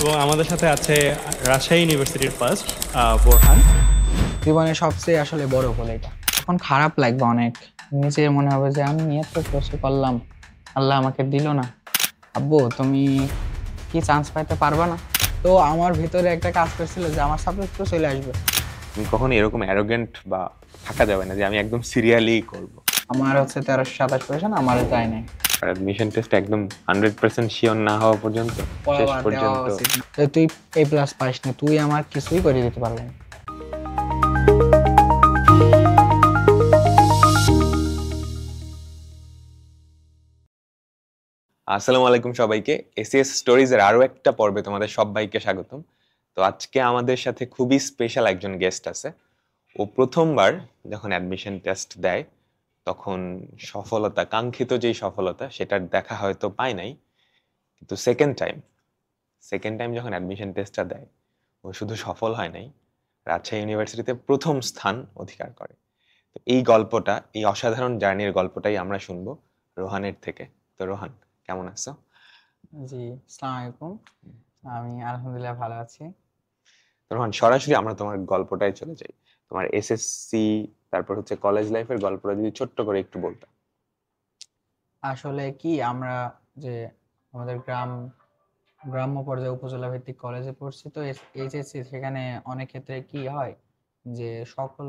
এবং আমাদের সাথে আছে রাজশাহী ইউনিভার্সিটির ফার্স্ট বোরহান। জীবনে সবচেয়ে আসলে বড় ভুল এটা। তখন খারাপ লাগবে অনেক, নিজের মনে হবে যে আমি এত কিছু করলাম, আল্লাহ আমাকে দিল না। আব্বু তুমি কি চান্স পাইতে পারবা না? তো আমার ভিতরে একটা কাজ করছিল যে আমার সাবজেক্ট তো চলে আসবে। তুমি কখনো এরকম অ্যারোগেন্ট বা থাকা যাবে না যে আমি একদম সিরিয়ালি করব। আমার হচ্ছে 1327 আমার যায় নাই, আর অ্যাডমিশন টেস্ট একদম 100% শিওর না হওয়া পর্যন্ত, শেষ পড়াবার দেওয়া পর্যন্ত উচিত না। তো তুই A+ পাইস না, তুই আমার কিছুই করে দিতে পারবি না। আসসালামু আলাইকুম সবাইকে, এসিএস স্টোরিজ এর আরো একটা পর্বে তোমাদের সবাইকে স্বাগতম। তো আজকে আমাদের সাথে খুবই স্পেশাল একজন গেস্ট আছে। ও প্রথমবার যখন অ্যাডমিশন টেস্ট দেয় তখন সফলতা, কাঙ্ক্ষিত যেই সফলতা সেটার দেখা হয়তো পায় নাই, কিন্তু সেকেন্ড টাইম যখন অ্যাডমিশন টেস্টটা দেয় ও শুধু সফল হয় নাই, রাজশাহী ইউনিভার্সিটিতে প্রথম স্থান অধিকার করে। তো এই গল্পটা, এই অসাধারণ জার্নির গল্পটাই আমরা শুনবো রোহানের থেকে। তো রোহান, কেমন আছো? জি, আসসালামু আলাইকুম। আমি আলহামদুলিল্লাহ ভালো আছি। তো রোহান, সরাসরি আমরা তোমার গল্পটাই চলে যাই। তোমার এসএসসি, তারপর হচ্ছে কলেজ লাইফের গল্পটা যদি ছোট্ট করে একটু বলতা। আসলে কি আমরা যে আমাদের গ্রাম্য পর্যায়ে উপজেলা ভিত্তিক কলেজে পড়ছি, তো এইচএসসি সেখানে অনেক ক্ষেত্রে কি হয় যে সকল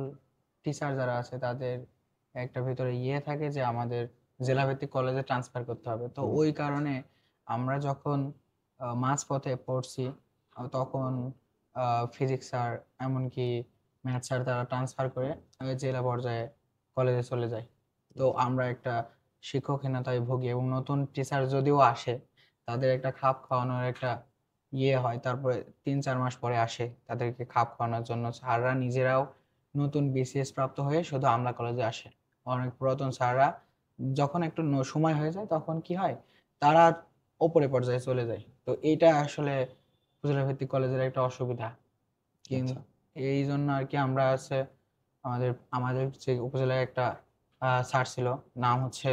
টিচার যারা আছে তাদের একটা ভিতরে থাকে যে আমাদের জেলা ভিত্তিক কলেজে ট্রান্সফার করতে হবে। তো ওই কারণে আমরা যখন মাঝপথে পড়ছি, তখন ফিজিক্স স্যার এমনকি ম্যাথ স্যার তারা ট্রান্সফার করে জেলা পর্যায়ে কলেজে চলে যায়। তো আমরা একটা শিক্ষকহীনতায় ভুগি, এবং নতুন টিচার যদিও আসে তাদের একটা খাপ খাওয়ানোর একটা হয়। তারপরে 3-4 মাস পরে আসে তাদেরকে খাপ খাওয়ানোর জন্য স্যাররা নিজেরাও নতুন বিসিএস প্রাপ্ত হয়ে শুধু আমরা কলেজে আসে। অনেক পুরাতন স্যাররা যখন একটু সময় হয়ে যায় তখন কি হয়, তারা ওপরে পর্যায়ে চলে যায়। তো এইটা আসলে উপজেলা ভিত্তিক কলেজের একটা অসুবিধা। কিন্তু আচ্ছা। এই জন্য আর কি আমরা আছে আমাদের আমাদের যে উপজেলায় একটা স্যার ছিল, নাম হচ্ছে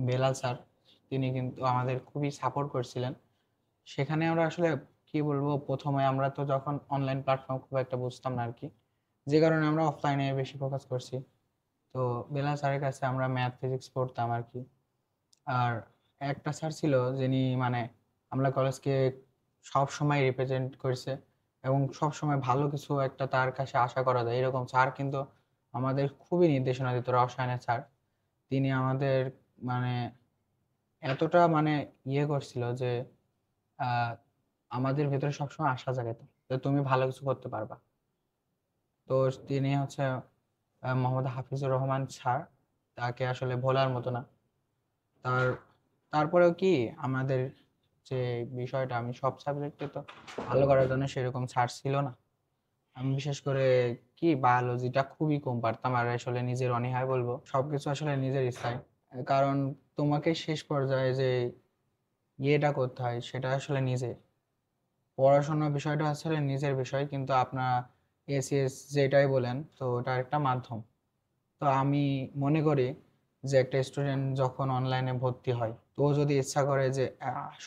বেলাল স্যার। তিনি কিন্তু আমাদের খুবই সাপোর্ট করছিলেন। সেখানে আমরা আসলে কি বলবো, প্রথমে আমরা তো যখন অনলাইন প্ল্যাটফর্ম খুব একটা বুঝতাম না আর কি, যে কারণে আমরা অফলাইনে বেশি ফোকাস করছি। তো বেলাল স্যারের কাছে আমরা ম্যাথ ফিজিক্স পড়তাম আর কি। আর একটা স্যার ছিল যিনি মানে আমরা কলেজকে সব সময় রিপ্রেজেন্ট করছে, এবং সব সময় ভালো কিছু একটা তার কাছে আশা করা যায় এরকম স্যার কিন্তু আমাদের খুবই নির্দেশনা দিত। রসায়নের স্যার, তিনি আমাদের মানে এতটা মানে করছিল যে আহ, আমাদের ভেতরে সবসময় আশা জাগাতো যে তুমি ভালো কিছু করতে পারবা। তো তিনি হচ্ছে মোহাম্মদ হাফিজুর রহমান স্যার, তাকে আসলে ভোলার মতো না। তার তারপরেও কি আমাদের যে বিষয়টা, আমি সব সাবজেক্টে তো ভালো করার জন্য সেরকম ছাড় ছিল না। আমি বিশেষ করে কি বায়োলজিটা খুবই কম পারতাম, আর আসলে নিজের অনীহায় বলবো সবকিছু আসলে নিজের ইচ্ছায়। কারণ তোমাকে শেষ পর্যায়ে যে করতে হয় সেটা আসলে নিজে। পড়াশোনার বিষয়টা আসলে নিজের বিষয়, কিন্তু আপনার এসিএস যেটাই বলেন তো ওটা একটা মাধ্যম। তো আমি মনে করি যে একটা স্টুডেন্ট যখন অনলাইনে ভর্তি হয় তো ও যদি ইচ্ছা করে যে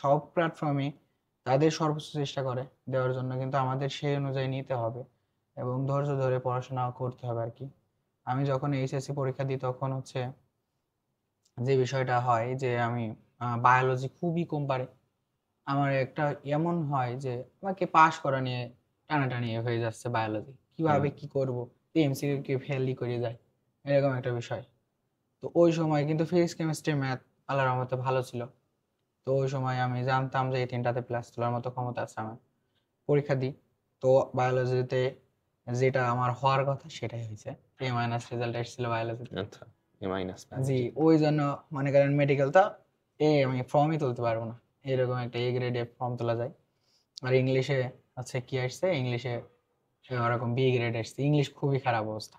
সব প্ল্যাটফর্মে তাদের সর্বোচ্চ চেষ্টা করে দেওয়ার জন্য, কিন্তু আমাদের সেই অনুযায়ী নিতে হবে এবং ধৈর্য ধরে পড়াশোনা করতে হবে আর কি। আমি যখন এইচএসসি পরীক্ষা দিই তখন হচ্ছে যে বিষয়টা হয় যে আমি বায়োলজি খুবই কম পারি। আমার একটা এমন হয় যে আমাকে পাশ করা নিয়ে টানাটানি হয়ে যাচ্ছে, বায়োলজি হুম। কিভাবে কি করব, এমসিকিউ কি ফেলই করে যায়, এরকম একটা বিষয়। তো ওই সময় কিন্তু ফিজিক্স কেমিস্ট্রি ম্যাথ আল্লাহর রহমতে ভালো ছিল। তো ওই সময় আমি জানতাম যে এই তিনটাতে প্লাস তোলার মতো ক্ষমতা আছে আমার। পরীক্ষা দিই, তো বায়োলজিতে যেটা আমার হওয়ার কথা সেটাই হয়েছে। A- রেজাল্ট এসেছিল বায়োলজিতে। আচ্ছা, এ মাইনাস জি, বায়োলজি। ওই জন্য মনে করেন মেডিকেলটা আমি ফর্মই তুলতে পারবো না, এরকম একটা A গ্রেডে ফর্ম তোলা যায়। আর ইংলিশে আছে কি আসছে, ইংলিশে ওরকম B গ্রেড আসছে, ইংলিশ খুবই খারাপ অবস্থা।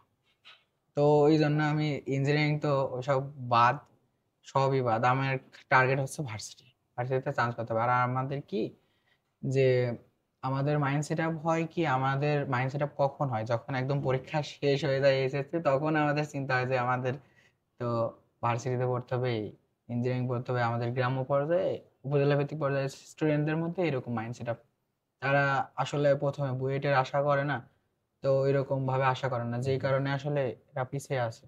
তো ওই জন্য আমি ইঞ্জিনিয়ারিং তো ওসব বাদ, সবই বাদ। আমার টার্গেট হচ্ছে ভার্সিটিতে চান্স পেতে হবে। আর আমাদের কি যে আমাদের মাইন্ড সেট আপ হয় কি, আমাদের মাইন্ড সেট আপ কখন হয় যখন একদম পরীক্ষা শেষ হয়ে যায় এসেছে, তখন আমাদের চিন্তা হয় যে আমাদের তো ভার্সিটিতে পড়তে হবে, ইঞ্জিনিয়ারিং পড়তে হবে আমাদের গ্রাম্য পর্যায়ে, উপজেলা ভিত্তিক পর্যায়ে স্টুডেন্টদের মধ্যে এরকম মাইন্ড সেট আপ। তারা আসলে প্রথমে বুয়েটের আশা করে না, তো এরকম ভাবে আশা করে না, যেই কারণে আসলে এরা পিছিয়ে আছে।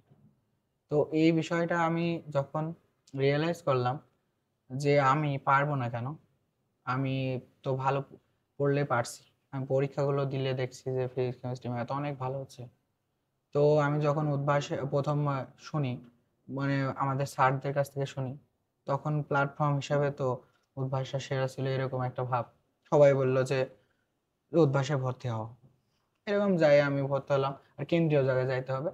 তো এই বিষয়টা আমি যখন রিয়েলাইজ করলাম যে আমি পারবো না কেন, আমি তো ভালো পড়লে পারছি, আমি পরীক্ষাগুলো দিলে দেখছি যে ফিজিক্স কেমিস্ট্রি ম্যাথ অনেক ভালো হচ্ছে। তো আমি যখন উদ্ভাসে প্রথম শুনি, মানে আমাদের স্যারদের কাছ থেকে শুনি, তখন প্ল্যাটফর্ম হিসাবে তো উদ্ভাসটা সেরা ছিল এরকম একটা ভাব। সবাই বললো যে উদ্ভাসে ভর্তি হও, এরকম যাই আমি ভর্তি হলাম। আর কেন্দ্রীয় জায়গায় যাইতে হবে,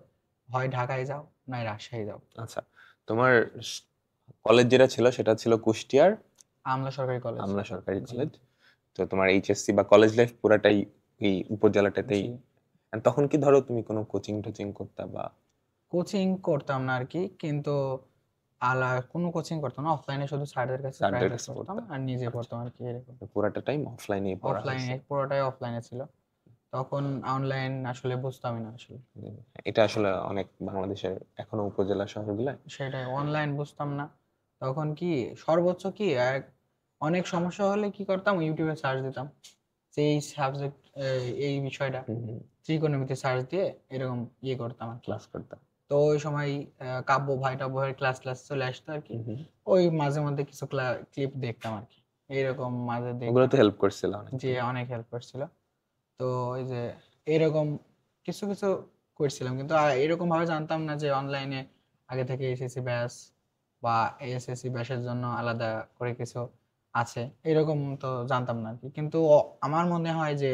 হয় ঢাকায় যাও নয় রাজশাহী যাও। আচ্ছা, তোমার কলেজ যেটা ছিল সেটা ছিল কুষ্টিয়ার আমলা সরকারি কলেজ। আমলা সরকারি জি কলেজ। তো তোমার এইচএসসি বা কলেজ লাইফ পুরাটাই এই উপজেলাটাতেই। জি। And তখন কি ধরো তুমি কোনো কোচিং টোচিং করতা বা? কোচিং করতাম না আর কি, কিন্তু কোনো কোচিং করতাম না, অফলাইনে শুধু স্যারদের কাছে স্যারদের প্রাইভেট কাছে পড়তাম পড়তা? আর নিজে আচ্ছা, পড়তাম আর কি, এরকম। তো পুরাটা টাইম অফলাইনেই পড়া হয়েছে। অফলাইনে, পুরোটাই অফলাইনে ছিল, তখন অনলাইন আসলে বুঝতামই না আসলে। এটা আসলে অনেক বাংলাদেশের এখনো উপজেলা শহরগুলায়। সেটাই, অনলাইন বুঝতাম না। তখন কি সর্বোচ্চ কি অনেক সমস্যা হলে কি করতাম, ইউটিউবে সার্চ দিতাম যে এই সাবজেক্ট, এই বিষয়টা ত্রিকোণমিতি সার্চ দিয়ে এরকম করতাম আর কি। ক্লাস করতাম। তো ওই সময় কাব্য ভাই টাব্য ভাইয়ের ক্লাস চলে আসতো আর কি, ওই মাঝে মধ্যে কিছু ক্লিপ দেখতাম আর কি, এইরকম মাঝে ওগুলো দেখতাম। তো হেল্প করছিল অনেক। যে অনেক হেল্প করছিল। তো ওই যে এরকম কিছু কিছু করছিলাম, কিন্তু এরকম ভাবে জানতাম না যে অনলাইনে আগে থেকে এসএসসি ব্যাচ বা এসএসসি ব্যাচের জন্য আলাদা করে কিছু আছে, এরকম তো জানতাম না আর কি। কিন্তু আমার মনে হয় যে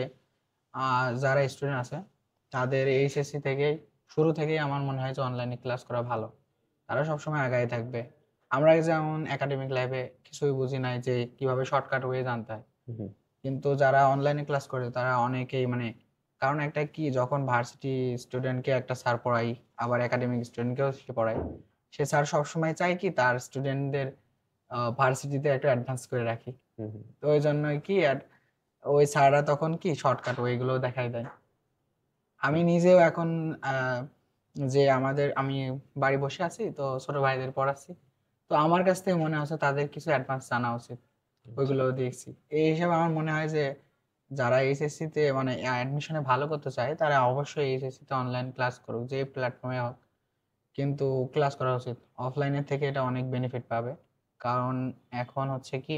যারা স্টুডেন্ট আছে তাদের এইচএসসি থেকেই, শুরু থেকেই আমার মনে হয় যে অনলাইনে ক্লাস করা ভালো, তারা সবসময় আগায় থাকবে। আমরা যেমন একাডেমিক লাইফে কিছুই বুঝি নাই যে কিভাবে শর্টকাট ওয়ে জানতে হয়, কিন্তু যারা অনলাইনে ক্লাস করে তারা অনেকেই মানে, কারণ একটা কি, যখন ভার্সিটি স্টুডেন্টকে একটা স্যার পড়াই, আবার একাডেমিক স্টুডেন্টকেও সে পড়ায়, সে স্যার সবসময় চায় কি তার স্টুডেন্টদের ভার্সিটিতে একটা অ্যাডভান্স করে রাখি। তো ওই জন্যই কি ওই স্যাররা তখন কি শর্টকাট ওইগুলো দেখাই দেয়। আমি নিজেও এখন আহ, যে আমি বাড়ি বসে আছি, তো ছোট ভাইদের পড়াচ্ছি, তো আমার কাছ থেকে মনে হচ্ছে তাদের কিছু অ্যাডভান্স জানা উচিত, ওইগুলো দেখছি। এই হিসাবে আমার মনে হয় যে যারা এইচএসসি তে মানে অ্যাডমিশনে ভালো করতে চায় তারা অবশ্যই এইচএসসি তে অনলাইন ক্লাস করুক, যে প্ল্যাটফর্মে হোক, কিন্তু ক্লাস করা উচিত। অফলাইনের থেকে এটা অনেক বেনিফিট পাবে, কারণ এখন হচ্ছে কি,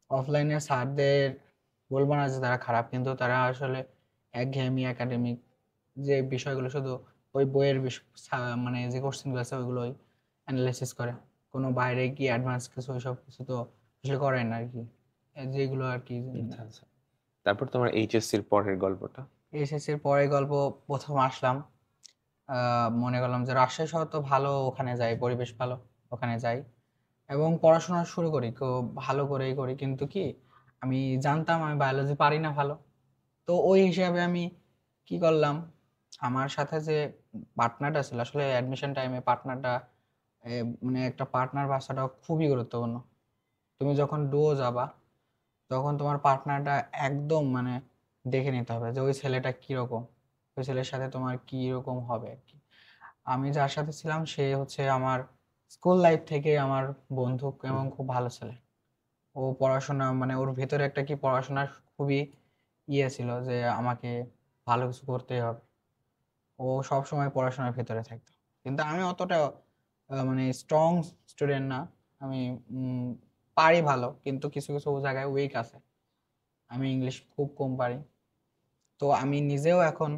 অফলাইনে স্যারদের বলবো না যে তারা খারাপ, কিন্তু তারা আসলে একঘেয়েমি একাডেমিক যে বিষয়গুলো শুধু ওই বইয়ের মানে যে কোশ্চেন গুলো আছে ওইগুলোই অ্যানালাইসিস করে, কোনো বাইরে গিয়ে অ্যাডভান্স কিছু ওইসব কিছু তো আসলে করে না আর কি, যেগুলো আর কি। আচ্ছা আচ্ছা, তারপর তোমার এইচএসসির পরের গল্পটা? এসএসসির পরে গল্প, প্রথম আসলাম, মনে করলাম যে রাজশাহী শহর তো ভালো, ওখানে যাই, পরিবেশ ভালো, ওখানে যাই এবং পড়াশোনা শুরু করি, খুব ভালো করেই করি। কিন্তু কি, আমি জানতাম আমি বায়োলজি পারি না ভালো। তো ওই হিসাবে আমি কি করলাম, আমার সাথে যে পার্টনারটা ছিল, আসলে অ্যাডমিশন টাইমে পার্টনারটা, মানে একটা পার্টনার বাছাটা খুবই গুরুত্বপূর্ণ। তুমি যখন ডুও যাবা তখন তোমার পার্টনারটা একদম মানে দেখে নিতে হবে যে ওই ছেলেটা কিরকম, ওই ছেলের সাথে তোমার কি রকম হবে আর কি। আমি যার সাথে ছিলাম সে হচ্ছে আমার স্কুল লাইফ থেকে আমার বন্ধু এবং খুব ভালো ছেলে। ও পড়াশোনা মানে ওর ভেতরে একটা কি পড়াশোনার খুবই ছিল যে আমাকে ভালো কিছু করতেই হবে, ও সব সময় পড়াশোনার ভেতরে থাকতো। কিন্তু আমি অতটা মানে স্ট্রং স্টুডেন্ট না, আমি পারি ভালো, কিন্তু কিছু কিছু জায়গায় উইক আছে, আমি ইংলিশ খুব কম পারি। তো আমি নিজেও এখন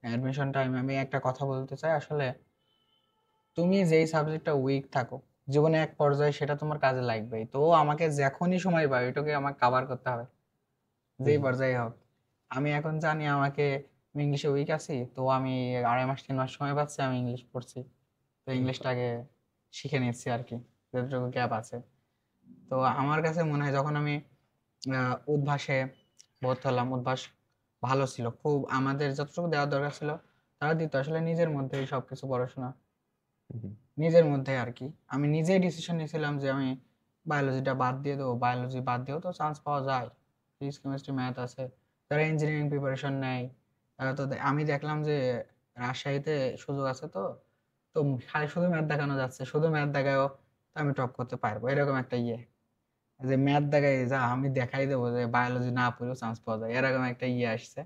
অ্যাডমিশন টাইমে আমি একটা কথা বলতে চাই, আসলে তুমি যেই সাবজেক্টটা উইক থাকো জীবনে এক পর্যায়ে সেটা তোমার কাজে লাগবেই, তো আমাকে যখনই সময় পাই ওইটাকে আমাকে কাভার করতে হবে, যেই পর্যায়ে হোক। আমি এখন জানি আমাকে, আমি ইংলিশে উইক আছি, তো আমি 2.5 মাস 3 মাস সময় পাচ্ছি, আমি ইংলিশ পড়ছি, তো ইংলিশটাকে শিখে নিচ্ছি আর কি, যতটুকু গ্যাপ আছে। তো আমার কাছে মনে হয় যখন আমি উদ্ভাসে ভর্তি হলাম, উদ্ভাস ভালো ছিল খুব, আমাদের যতটুকু দেওয়ার দরকার ছিল তারা দিত, আসলে নিজের মধ্যেই সবকিছু পড়াশোনা, নিজের মধ্যে আর কি। আমি নিজেই ডিসিশন নিয়েছিলাম যে আমি বায়োলজিটা বাদ দিয়ে দেবো, বায়োলজি বাদ দিয়েও তো চান্স পাওয়া যায়, ফিজিক্স কেমিস্ট্রি ম্যাথ আছে, যারা ইঞ্জিনিয়ারিং প্রিপারেশন নেয় তারা তো আমি দেখলাম যে রাজশাহীতে সুযোগ আছে, তো তো খালি শুধু ম্যাথ দেখানো যাচ্ছে, শুধু ম্যাথ দেখায়ও তো আমি টপ করতে পারবো, এরকম একটা যে ম্যাথ দেখাই যা আমি দেখাই দেবো যে বায়োলজি না পড়েও চান্স পাওয়া যায়, এরকম একটা আসছে।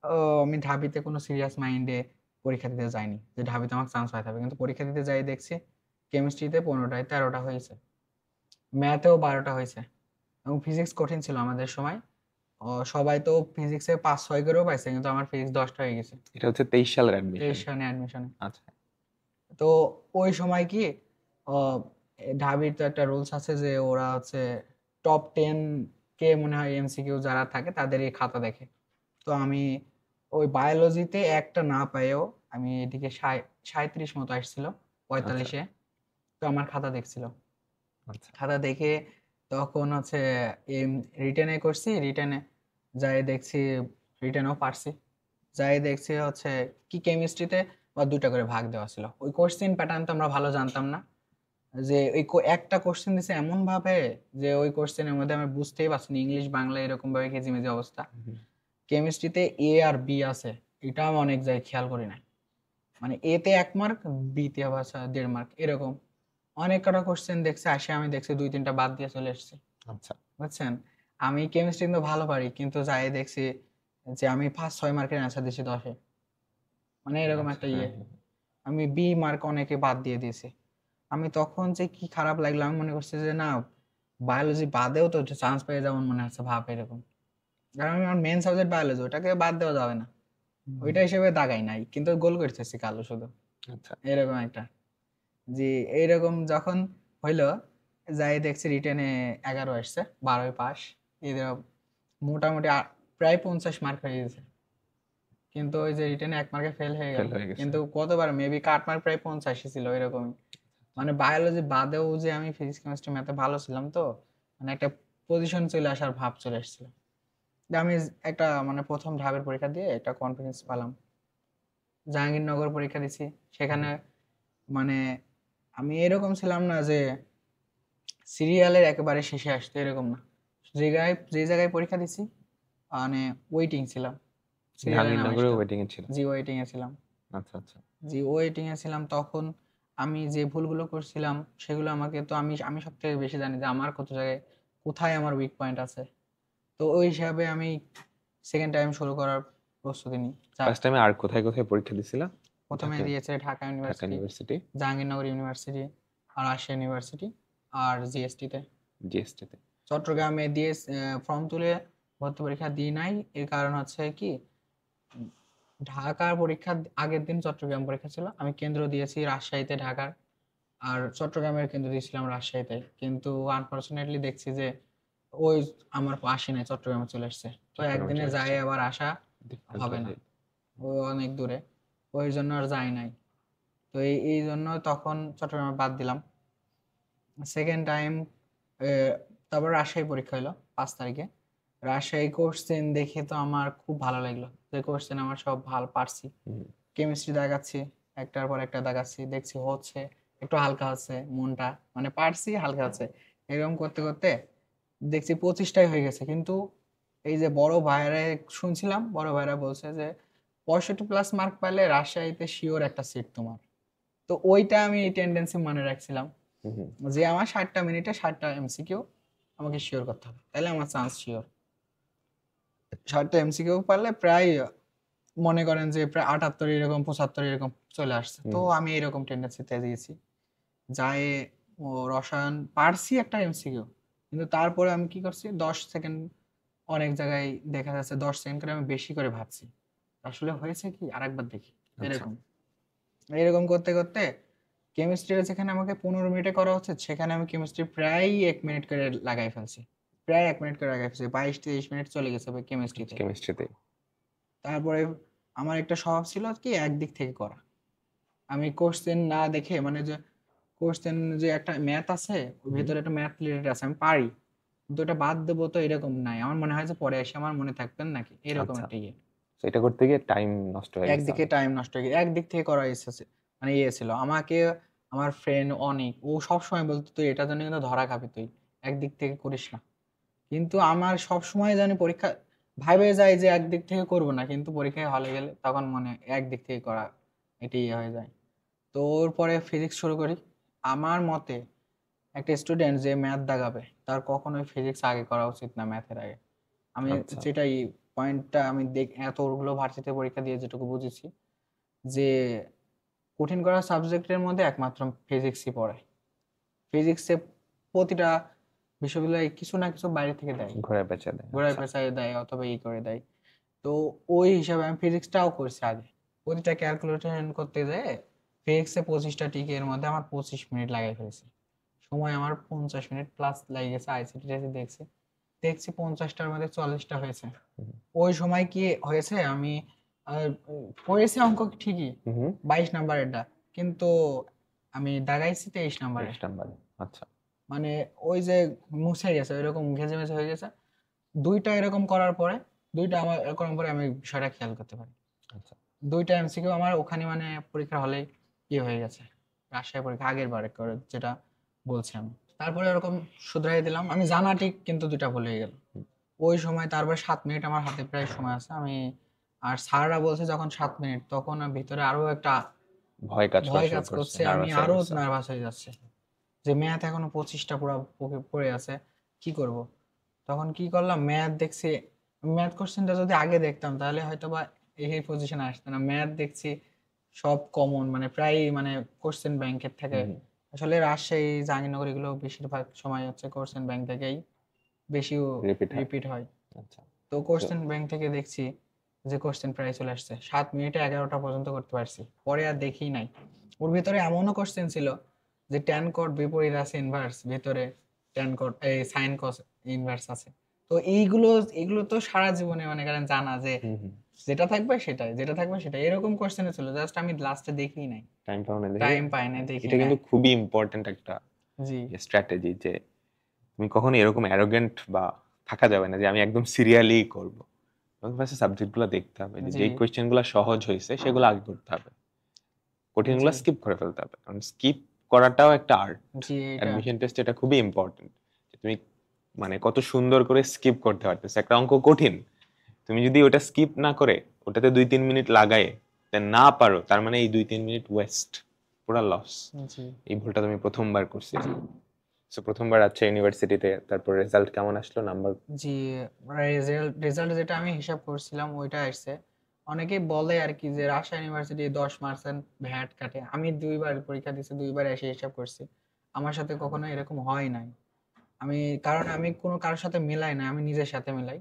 ও আমি ঢাবিতে কোনো সিরিয়াস মাইন্ডে পরীক্ষা দিতে যাইনি যে ঢাবিতে আমার চান্স পাইতে হবে, কিন্তু পরীক্ষা দিতে যাই দেখছি কেমিস্ট্রিতে 15টায় 13টা হয়েছে, ম্যাথেও 12টা হয়েছে, এবং ফিজিক্স কঠিন ছিল আমাদের সময়। সবাই তো ফিজিক্সে 5-6 করেও পাইছে, কিন্তু আমার ফিজিক্স 10টা হয়ে গেছে এটা হচ্ছে 23 সালের 23 অ্যাডমিশন। সালে অ্যাডমিশনে। আচ্ছা। তো ওই সময় কি ঢাবির তো একটা রুলস আছে যে ওরা হচ্ছে টপ 10 কে মনে হয় এমসিকিউ যারা থাকে তাদের এই খাতা দেখে। তো আমি ওই বায়োলজিতে একটা না পেয়েও আমি এদিকে 37 মতো আসছিল 45-এ, তো আমার খাতা দেখছিল। আচ্ছা। খাতা দেখে তখন হচ্ছে রিটেনে করছি, রিটেনে যাই দেখছি রিটেনও পারছি, যাই দেখছি হচ্ছে কি কেমিস্ট্রিতে বা 2টা করে ভাগ দেওয়া ছিল। ওই কোশ্চেন প্যাটার্ন তো আমরা ভালো জানতাম না, যে ওই একটা কোশ্চেন দিছে এমন ভাবে যে ওই কোশ্চেনের মধ্যে আমি বুঝতেই পারছি না, ইংলিশ বাংলা এরকম ভাবে খেজিমেজি অবস্থা। কেমিস্ট্রিতে এ আর বি আছে, এটা আমি অনেক জায়গায় খেয়াল করি না, মানে এ তে 1 মার্ক, বি তে আবার 1.5 মার্ক এরকম। অনেক কটা কোশ্চেন দেখছি আসে, আমি দেখছি 2-3টা বাদ দিয়ে চলে এসেছি, আচ্ছা। বুঝছেন। আমি কেমিস্ট্রি কিন্তু ভালো পারি, কিন্তু যাই দেখছি যে আমি 5-6 মার্কের অ্যান্সার দিছি 10-এ, মানে এরকম আচ্ছা, একটা হ্যাঁ, হ্যাঁ। আমি বি মার্ক অনেকে বাদ দিয়ে দিয়েছি। আমি তখন যে কি খারাপ লাগলো, আমি মনে করছি যে না বায়োলজি বাদেও তো চান্স পেয়ে যাবো মনে হচ্ছে, ভাব এরকম। কারণ আমার মেন সাবজেক্ট বায়োলজি, ওটাকে বাদ দেওয়া যাবে না, ওইটা হিসেবে দাগাই নাই, কিন্তু গোল করতেছি কালো শুধু, আচ্ছা। এরকম একটা। জি, এইরকম যখন হইলো যাই দেখছি রিটেনে 11 আসছে, 12 পাস, এদের মোটামুটি প্রায় 50 মার্ক হয়ে গেছে, কিন্তু ওই যে রিটেনে 1 মার্কে ফেল হয়ে গেল। ফেল হয়ে গেছে। কিন্তু কতবার মেবি কাট মার্ক প্রায় 85 ছিল এরকমই। মানে বায়োলজি বাদেও যে আমি ফিজিক্স কেমিস্ট্রি ম্যাথে ভালো ছিলাম, তো মানে একটা পজিশন চলে আসার ভাব চলে এসেছিল। যে আমি একটা মানে প্রথম ঢাবের পরীক্ষা দিয়ে একটা কনফিডেন্স পেলাম। জাহাঙ্গীরনগর পরীক্ষা দিছি, সেখানে মানে আমি এরকম ছিলাম না যে সিরিয়ালের একেবারে শেষে আসতো, এরকম না। যে জায়গায় পরীক্ষা দিছি মানে ওয়েটিং ছিলাম, সিরিয়ালে নাম জাহাঙ্গীরনগরে আসতো। ওয়েটিং এ ছিল। জি ওয়েটিং এ ছিলাম। আচ্ছা, আচ্ছা। জি ওয়েটিং এ ছিলাম তখন। আমি যে ভুলগুলো করছিলাম সেগুলো আমাকে তো আমি আমি সব থেকে বেশি জানি যে আমার কত জায়গায় কোথায় আমার উইক পয়েন্ট আছে। তো ওই হিসাবে আমি সেকেন্ড টাইম শুরু করার প্রস্তুতি নিই। ফার্স্ট টাইমে আর কোথায় কোথায় পরীক্ষা দিছিলা? প্রথমে দিয়েছে Dhaka Dhaka university, university, Jahangirnagar university, আর রাজশাহী ইউনিভার্সিটি, আর জিএসটিতে। জিএসটি তে। চট্টগ্রামে দিয়ে ফর্ম তুলে ভর্তি পরীক্ষা দিই নাই, এর কারণ হচ্ছে কি ঢাকার পরীক্ষা আগের দিন চট্টগ্রাম পরীক্ষা ছিল, আমি কেন্দ্র দিয়েছি রাজশাহীতে ঢাকার, আর চট্টগ্রামের কেন্দ্র দিয়েছিলাম রাজশাহীতে। কিন্তু আনফরচুনেটলি দেখছি যে ওই আমার আসে নাই, চট্টগ্রামে চলে আসছে। তো চট্টগ্রামে একদিনে চলে যায় আসছে। আবার আসা ডিফারেন্ট হবে হয়ে না, যায়। ও অনেক দূরে, ওই জন্য আর যাই নাই। তো এই জন্য তখন চট্টগ্রামে বাদ দিলাম। সেকেন্ড টাইম তারপর রাজশাহী পরীক্ষা হলো 5 তারিখে। রাজশাহী কোশ্চেন দেখে তো আমার খুব ভালো লাগলো, যে কোশ্চেন আমার সব ভালো পারছি। হুম। কেমিস্ট্রি দাগাচ্ছি, একটার পর একটা দাগাচ্ছি, দেখছি হচ্ছে, একটু হালকা হচ্ছে মনটা, মানে পারছি হালকা হচ্ছে, এরকম করতে করতে দেখছি 25টাই হয়ে গেছে। কিন্তু এই যে বড় ভাইরা শুনছিলাম, বড় ভাইরা বলছে যে 65+ মার্ক পাইলে রাজশাহীতে শিওর একটা সিট তোমার। তো ওইটা আমি টেন্ডেন্সি মনে রাখছিলাম, হুম, হুম। যে আমার 60টা মিনিটে 60টা এমসিকিউ আমাকে শিওর করতে হবে, তাহলে আমার চান্স শিওর। 60টা এমসিকিউ পারলে প্রায় মনে করেন যে প্রায় 78 এরকম 75 এরকম চলে আসছে। তো হুম। আমি এরকম টেন্ডেন্সিতে দিয়েছি, যাই ও রসায়ন পারছি একটা এমসিকিউ, কিন্তু তারপরে আমি কি করছি 10 সেকেন্ড, অনেক জায়গায় দেখা যাচ্ছে 10 সেকেন্ড করে আমি বেশি করে ভাবছি আসলে হয়েছে কি আরেকবার দেখি, আচ্ছা। এরকম এরকম করতে করতে কেমিস্ট্রিটা যেখানে আমাকে 15 মিনিটে করা হচ্ছে, সেখানে আমি কেমিস্ট্রি প্রায় 1 মিনিট করে লাগাই ফেলছি, প্রায় 1 মিনিট করে লাগাই ফেলছি, 22-23 মিনিট চলে গেছে কেমিস্ট্রিতে। কেমিস্ট্রিতে। তারপরে আমার একটা স্বভাব ছিল কি একদিক থেকে করা, আমি কোশ্চেন না দেখে, মানে যে কোশ্চেন যে একটা ম্যাথ আছে ওর ভিতরে একটা ম্যাথ রিলেটেড আছে আমি পারি, কিন্তু ওটা বাদ দেবো তো এরকম নাই, আমার মনে হয় যে পরে এসে আমার মনে থাকবেন নাকি, এরকম আচ্ছা। একটা তো এটা করতে গিয়ে টাইম নষ্ট হয়ে গেছে একদিকে অনেক। টাইম নষ্ট হয়ে গেছে, একদিক থেকে করার ইচ্ছা মানে ছিল আমাকে। আমার ফ্রেন্ড অনেক, ও সব সময় বলতো তুই এটার জন্য কিন্তু ধরা খাবি, তুই একদিক থেকে করিস না। কিন্তু আমার সব সময় জানি পরীক্ষা ভাইবে যায় যে একদিক থেকে করব না, কিন্তু পরীক্ষায় হলে গেলে তখন মনে একদিক থেকে করা এটি হয়ে যায়। তো ওর পরে ফিজিক্স শুরু করি। আমার মতে একটা স্টুডেন্ট যে ম্যাথ দাগাবে তার কখনোই ফিজিক্স আগে করা উচিত না ম্যাথের আগে। আমি আচ্ছা যেটাই পয়েন্টটা আমি এতগুলো ভার্সিটি পরীক্ষা দিয়ে যেটুকু বুঝেছি যে কঠিন করা সাবজেক্টের মধ্যে একমাত্র ফিজিক্সই পড়ে। ফিজিক্সে প্রতিটা বিশ্ববিদ্যালয়ে কিছু না কিছু বাইরে থেকে দেয়, ঘোরা পেঁচা দেয়। ঘোড়ায় আচ্ছা পেঁচায় দেয় অথবা করে দেয়। তো ওই হিসাবে আমি ফিজিক্সটাও করছি আগে। প্রতিটা ক্যালকুলেশন করতে যেয়ে ফিজিক্সে 25টা টিকের মধ্যে আমার 25 মিনিট লাগাই ফেলেছি। সময় আমার 50 মিনিট প্লাস লেগে গেছে। আইসিটি টেস্টে দেখছি 50টার মধ্যে 40টা হয়েছে। হুম। ওই সময় কি হয়েছে আমি পড়েছি অঙ্ক ঠিকই, 22 নাম্বারেরটা, কিন্তু আমি দাগাইছি 23 নাম্বারে। 23 নাম্বারে। আচ্ছা মানে ওই যে মুছে গেছে, ওইরকম ঘেঁচে মেঝে হয়ে গেছে। দুইটা এরকম করার পরে, দুইটা আমার এরকম পরে আমি বিষয়টা খেয়াল করতে পারি। আচ্ছা দুইটা এমসিকিউ আমার ওখানে মানে পরীক্ষার হলে ইয়ে হয়ে গেছে, রাজশাহী পরীক্ষা আগের বারে করে যেটা বলছি আমি। তারপরে ওরকম শুধরাই দিলাম, আমি জানা ঠিক কিন্তু দুইটা ভুল হয়ে গেল। ওই সময় তারপরে 7 মিনিট আমার হাতে প্রায় সময় আছে আমি, আর স্যাররা বলছে যখন 7 মিনিট, তখন ভিতরে আরো একটা ভয় কাজ করা ভয় শুরু কাজ করছে, করছে, আমি নার্ভাস হয়ে আরো গেছে। নার্ভাস হয়ে যাচ্ছে যে ম্যাথ এখনো 25টা পুরো পড়ে আছে, কি করব। তখন কি করলাম, ম্যাথ দেখছি, ম্যাথ কোশ্চেনটা যদি আগে দেখতাম তাহলে হয়তো বা এই পজিশনে আসতো না। ম্যাথ দেখছি সব কমন, মানে প্রায় মানে কোশ্চেন ব্যাংকের থেকে। হুম, আসলে রাজশাহী জাহাঙ্গীরনগর এগুলো বেশিরভাগ সময় হচ্ছে কোশ্চেন ব্যাংক থেকেই বেশি রিপিট হয়। রিপিট হয়। আচ্ছা তো কোশ্চেন ব্যাংক থেকে দেখছি যে কোশ্চেন প্রায় চলে আসছে, 7 মিনিটে 11টা পর্যন্ত করতে পারছি, পরে আর দেখি নাই। ওর ভিতরে এমনও কোশ্চেন ছিল যে ট্যান কোড বিপরীত আছে ইনভার্স, ভিতরে ট্যান কোড এই সাইন কস ইনভার্স আছে। তো এইগুলো এগুলো তো সারা জীবনে মানে কারণ জানা যে হুম হুম যেটা থাকবে সেটাই, যেটা থাকবে সেটাই, এরকম কোশ্চেনে ছিল। জাস্ট আমি লাস্টে দেখি নাই, টাইম পাও না দেখে। টাইম পাই নাই, দেখি এটা নাই। কিন্তু খুবই ইম্পর্ট্যান্ট একটা জি স্ট্র্যাটেজি যে তুমি কখনো এরকম অ্যারোগেন্ট বা থাকা যাবে না যে আমি একদম সিরিয়ালি করব। তোমাকে ফার্স্টে সাবজেক্টগুলো দেখতে হবে, যে জি যেই কোয়েশ্চেনগুলো সহজ হয়েছে সেগুলো আগে করতে হবে, কঠিনগুলো জি স্কিপ করে ফেলতে হবে, কারণ স্কিপ করাটাও একটা আর্ট। জি এটা অ্যাডমিশন টেস্টে এটা খুবই ইম্পর্টেন্ট যে তুমি মানে কত সুন্দর করে স্কিপ করতে পারতেছো। একটা অঙ্ক কঠিন, তুমি যদি ওটা স্কিপ না করে ওটাতে 2-3 মিনিট লাগায় দেন না পারো, তার মানে এই 2-3 মিনিট ওয়েস্ট, পুরা লস। জি এই ভুলটা তুমি প্রথমবার করছিলে। জি সো প্রথমবার আছে ইউনিভার্সিটিতে, তারপর রেজাল্ট কেমন আসলো, নাম্বার? জি রেজাল্ট যেটা আমি হিসাব করছিলাম ওইটা আসছে। অনেকেই বলে আর কি যে রাজশাহী ইউনিভার্সিটি 10% ভ্যাট কাটে। আমি দুইবার পরীক্ষা দিচ্ছি, দুইবার এসে হিসাব করছি, আমার সাথে কখনো এরকম হয় নাই। আমি কারণ আমি কোনো কারোর সাথে মিলাই না, আমি নিজের সাথে মিলাই,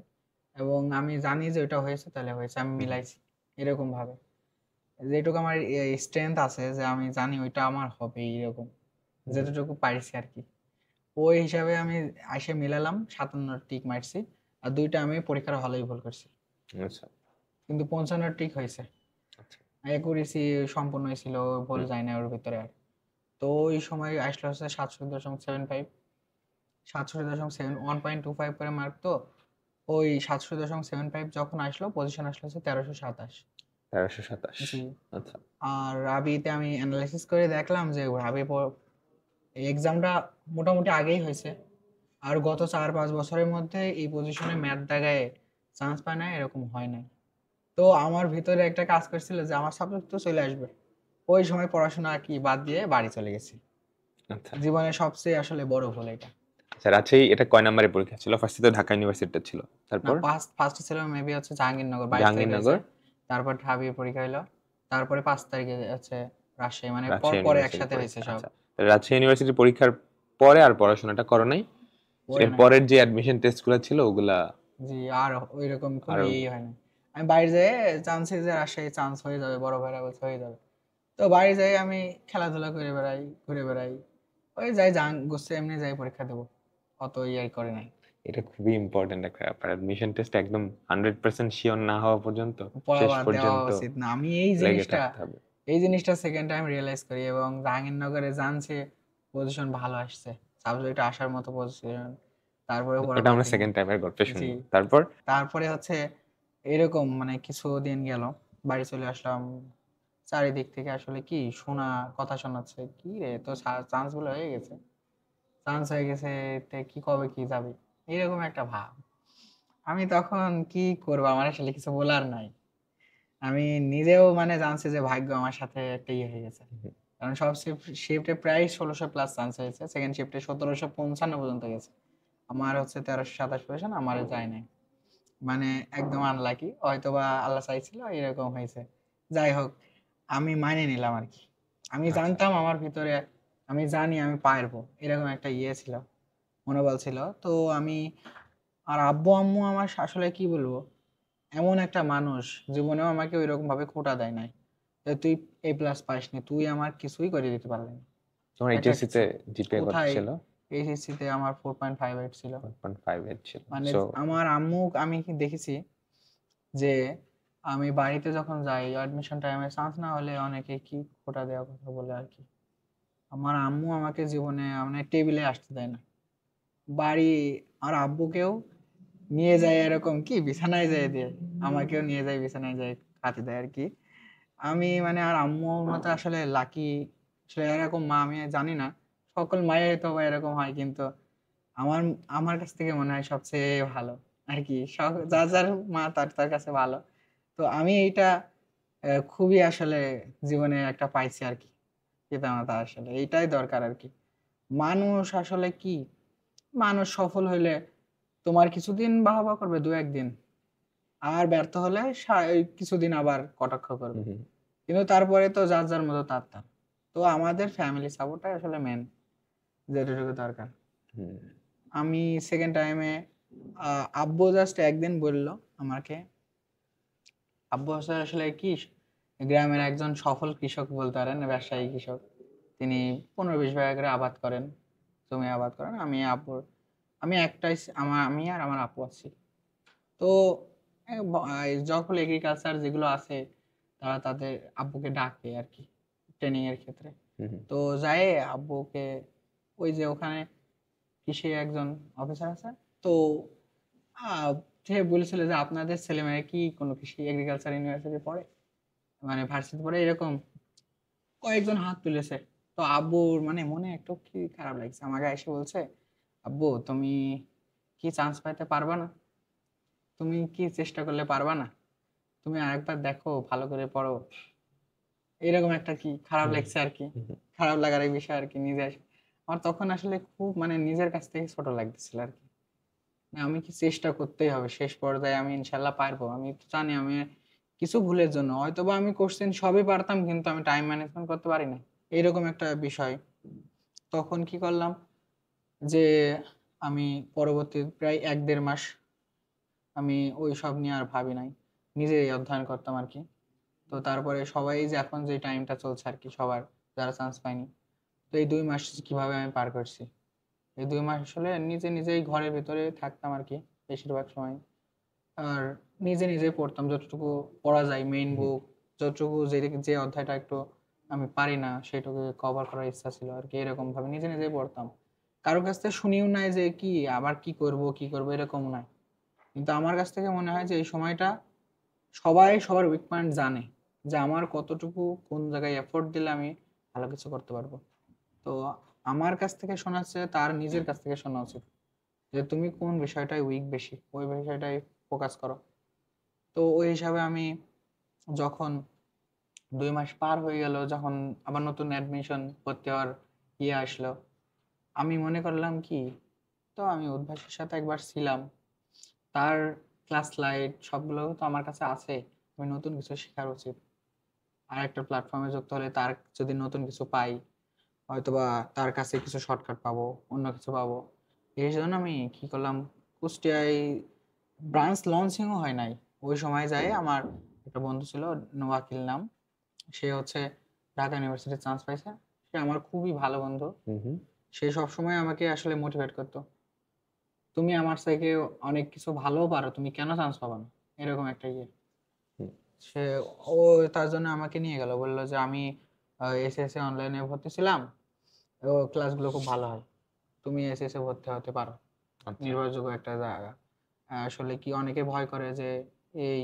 এবং আমি জানি যে ওটা হয়েছে তাহলে হয়েছে, আমি মিলাইছি এরকম ভাবে। যেটুকু আমার স্ট্রেংথ আছে যে আমি জানি ওইটা আমার হবে এরকম, যেটুকু পারছি আর কি। ওই হিসাবে আমি এসে মিলালাম, 57 টিক মারছি। আর দুইটা আমি পরীক্ষার হলেই ভুল করছি, আচ্ছা কিন্তু 55 টিক হয়েছে। আচ্ছা একুরেসি সম্পূর্ণ হয়েছিল, ভুল যায় না ওর ভিতরে আর। তো ওই সময় আসলে হচ্ছে 67.75, 67.7, 1.25 করে মার্ক। তো ওই 67.75 যখন আসলো, পজিশন আসলো হচ্ছে 1327। 1327। জি। আচ্ছা আর রাবিতে আমি অ্যানালাইসিস করে দেখলাম যে রাবি এই এক্সামটা মোটামুটি আগেই হয়েছে, আর গত 4-5 বছরের মধ্যে এই পজিশনে ম্যাথ দাগায় চান্স পায় না এরকম হয় নাই। তো আমার ভিতরে একটা কাজ করছিল যে আমার সাবজেক্ট তো চলে আসবে। ওই সময় পড়াশোনা কি বাদ দিয়ে বাড়ি চলে গেছি। আচ্ছা জীবনের সবচেয়ে আসলে বড় ভুল এটা। আচ্ছা। রাজশাহী এটা কয় নাম্বারের পরীক্ষা ছিল? ফার্স্টে তো ঢাকা ইউনিভার্সিটিটা ছিল, না, তারপর ফার্স্ট ছিল মেবি হচ্ছে জাহাঙ্গীরনগর, 22 তারিখ হয়েছে। জাহাঙ্গীরনগর, তারপর ঢাবির পরীক্ষা হলো, তারপরে 5 তারিখে হচ্ছে রাজশাহী, মানে পর রাজশাহী পরে ইউনিভার্সিটির একসাথে হয়েছে পরীক্ষা। সব। আচ্ছা, তাহলে রাজশাহী ইউনিভার্সিটির পরীক্ষার পরে আর পড়াশোনাটা করো নাই? পরে এর নাই। পরের যে অ্যাডমিশন টেস্টগুলো ছিল ওগুলা জি, আর ওইরকম কোনো আরো? ইয়ে হয় না। আমি বাইরে যেয়ে চান্স যে রাজশাহী চান্স হয়ে যাবে, বড় ভাইরা বলছে হয়ে যাবে। তো বাড়ি যাই, আমি খেলাধুলা করে বেড়াই, ঘুরে বেড়াই, ওই যাই জান গুছছে এমনি যাই পরীক্ষা দেবো, অত ইয়ে করে নাই। এটা খুবই ইম্পর্টেন্ট একটা ব্যাপার, অ্যাডমিশন টেস্ট একদম 100% শিওর না হওয়া পর্যন্ত, পড়া শেষ বাদ দেওয়া পর্যন্ত উচিত না। আমি লেগে থাকতে হবে। এই জিনিসটা সেকেন্ড টাইম রিয়েলাইজ করি, এবং জাহাঙ্গীরনগরে জানছি পজিশন ভালো আসছে, সাবজেক্ট আসার মতো পজিশন, তারপরে পড়া ওটা আমরা পারছি না। সেকেন্ড টাইমের গল্পে জি। শুনবো। তারপর তারপরে হচ্ছে এরকম মানে কিছুদিন গেল, বাড়ি চলে আসলাম, চারিদিক থেকে আসলে কি শোনা, কথা শোনাচ্ছে কি রে তো চান্স গুলো হয়ে গেছে, চান্স হয়ে গেছে, তে কি কবে কি যাবে, এরকম একটা ভাব। আমি তখন কি করবো, আমার আসলে কিছু বলার নাই। আমি নিজেও মানে জানছি যে ভাগ্য আমার সাথে একটা ইয়ে হয়ে গেছে। কারণ সব শিফটে প্রায় 1600+ চান্স হয়েছে, সেকেন্ড শিফটে 1755 পর্যন্ত গেছে। আমার হচ্ছে 1327 পজিশন, আমার যায় নাই। মানে একদম আনলাকি, হয়তো বা আল্লাহ চাইছিল এরকম হয়েছে। যাই হোক, আমি মাইনে নিলাম আর কি। আমি আচ্ছা জানতাম আমার ভিতরে, আমি জানি আমি পারবো, এরকম একটা ইয়ে ছিল, মনোবল ছিল। তো আমি, আর আব্বু আম্মু আমার আসলে কি বলবো, এমন একটা মানুষ, জীবনেও আমাকে ওইরকম ভাবে খোঁটা দেয় নাই যে তুই A+ পাসনি, তুই আমার কিছুই করে দিতে পারলি না। তোমার একটা এইচএসসি কিছু তে জিপিএ কত কোথায়, ছিল? এইচএসসি তে আমার 4.58 ছিল। 1.58 ছিল। মানে সো আমার আম্মু, আমি কি দেখেছি যে আমি বাড়িতে যখন যাই অ্যাডমিশন টাইমে চান্স না হলে অনেকে কি খোঁটা দেওয়ার কথা বলে আর কি। আমার আম্মু আমাকে জীবনে মানে টেবিলে আসতে দেয় না বাড়ি। আর আব্বুকেও নিয়ে যায় এরকম কি বিছানায় যায় দিয়ে, আমাকেও নিয়ে যায় বিছানায় যায় খাতে দেয় আর কি। আমি মানে, আর আম্মুর মতো আসলে লাকি, আসলে এরকম মা আমি জানি না সকল মায়ের তো বা এরকম হয়, কিন্তু আমার আমার কাছ থেকে মনে হয় সবচেয়ে ভালো আর কি। যার যার মা তার তার কাছে ভালো। তো আমি এইটা খুবই আসলে জীবনে একটা পাইছি আর কি। পিতামাতা আসলে এইটাই দরকার আর কি। মানুষ আসলে কি, মানুষ সফল হইলে তোমার কিছুদিন বাহবা করবে, 2-1 দিন, আর ব্যর্থ হলে এই কিছুদিন আবার কটাক্ষ করবে। কিন্তু তারপরে তো যার যার মতো তার তার। তো আমাদের ফ্যামিলি সাপোর্টটাই আসলে মেন, যেটুকু দরকার। আমি সেকেন্ড টাইমে, আব্বু জাস্ট একদিন বলল আমাকে, আব্বু আসলে কি, গ্রামের একজন সফল কৃষক বলতে পারেন, ব্যবসায়ী কৃষক। তিনি 15-20 বিঘা করে আবাদ করেন, জমি আবাদ করেন। আমি একটাই, আমি আর আমার আপু আছি। তো যখন এগ্রিকালচার যেগুলো আছে, তারা তাদের আব্বুকে ডাকে আর কি ট্রেনিং এর ক্ষেত্রে। তো যায় আব্বুকে, ওই যে ওখানে কৃষি একজন অফিসার আছে, তো আহ, সে বলেছিল যে আপনাদের ছেলে মেয়ে কি কোনো কৃষি এগ্রিকালচার ইউনিভার্সিটি পড়ে, মানে ভার্সিটি পড়ে এরকম। কয়েকজন হাত তুলেছে। তো আব্বুর মানে মনে একটু কি খারাপ লাগছে, আমাকে এসে বলছে, আব্বু তুমি কি চান্স পাইতে পারবা না, তুমি কি চেষ্টা করলে পারবা না, তুমি আরেকবার দেখো ভালো করে পড়ো। এরকম একটা কি খারাপ লাগছে আর কি, খারাপ লাগার এই বিষয় আর কি নিজে আমার তখন আসলে খুব মানে নিজের কাছ থেকে ছোট লাগতেছিল আর কি। না, আমি কি চেষ্টা করতেই হবে, শেষ পর্যায়ে আমি ইনশাল্লাহ পারবো। আমি তো জানি আমি কিছু ভুলের জন্য হয়তোবা আমি কোশ্চেন সবই পারতাম, কিন্তু আমি টাইম ম্যানেজমেন্ট করতে পারি না, এইরকম একটা বিষয়। তখন কি করলাম যে আমি পরবর্তী প্রায় 1-1.5 মাস আমি ওই সব নিয়ে আর ভাবি নাই, নিজেই অধ্যয়ন করতাম আর কি। তো তারপরে সবাই যে এখন যে টাইমটা চলছে আর কি, সবার যারা চান্স পায়নি, তো এই 2 মাস কিভাবে আমি পার করছি, এই 2 মাস আসলে নিজে নিজেই ঘরের ভিতরে থাকতাম আর কি বেশিরভাগ সময়। আর নিজে নিজে পড়তাম যতটুকু পড়া যায়, মেইন বুক যতটুকু, যে যে অধ্যায়টা একটু আমি পারি না সেটুকু কভার করার ইচ্ছা ছিল আর কি, এরকম ভাবে নিজে নিজেই পড়তাম। কারোর কাছ থেকে শুনিও নাই যে কি আবার কি করব এরকম নাই। কিন্তু আমার কাছ থেকে মনে হয় যে এই সময়টা সবাই সবার উইক পয়েন্ট জানে, যে আমার কতটুকু কোন জায়গায় এফোর্ট দিলে আমি ভালো কিছু করতে পারবো। তো আমার কাছ থেকে শোনা হচ্ছে, তার নিজের কাছ থেকে শোনা উচিত যে তুমি কোন বিষয়টায় উইক বেশি, ওই বিষয়টাই ফোকাস করো। তো ওই হিসাবে আমি যখন 2 মাস পার হয়ে গেল, যখন আবার নতুন অ্যাডমিশন ভর্তি হওয়ার ইয়ে আসলো, আমি মনে করলাম কি, তো আমি উদ্ভাসের সাথে একবার ছিলাম, তার ক্লাস লাইট সবগুলো তো আমার কাছে আছে, আমি নতুন কিছু শেখার উচিত। আর একটা প্ল্যাটফর্মে যুক্ত হলে তার যদি নতুন কিছু পাই, হয়তোবা তার কাছে কিছু শর্টকাট পাবো, অন্য কিছু পাবো। এই জন্য আমি কি করলাম, কুষ্টিয়ায় ব্রাঞ্চ লঞ্চিংও হয় নাই ওই সময়, যায় আমার একটা বন্ধু ছিল নোয়াকিল নাম, সে হচ্ছে ঢাকা ইউনিভার্সিটির চান্স পাইছে। সে আমার খুবই ভালো বন্ধু। সে সবসময় আমাকে আসলে মোটিভেট করতো, তুমি আমার থেকে অনেক কিছু ভালো পারো, তুমি কেন চান্স পাবা না, এরকম একটা ইয়ে। সে, ও তার জন্য আমাকে নিয়ে গেল, বললো যে আমি এসএসসি অনলাইনে ভর্তি ছিলাম, ও ক্লাসগুলো খুব ভালো হয়, তুমি এসএসসি ভর্তি হতে পারো, নির্ভরযোগ্য একটা জায়গা। আসলে কি অনেকে ভয় করে যে এই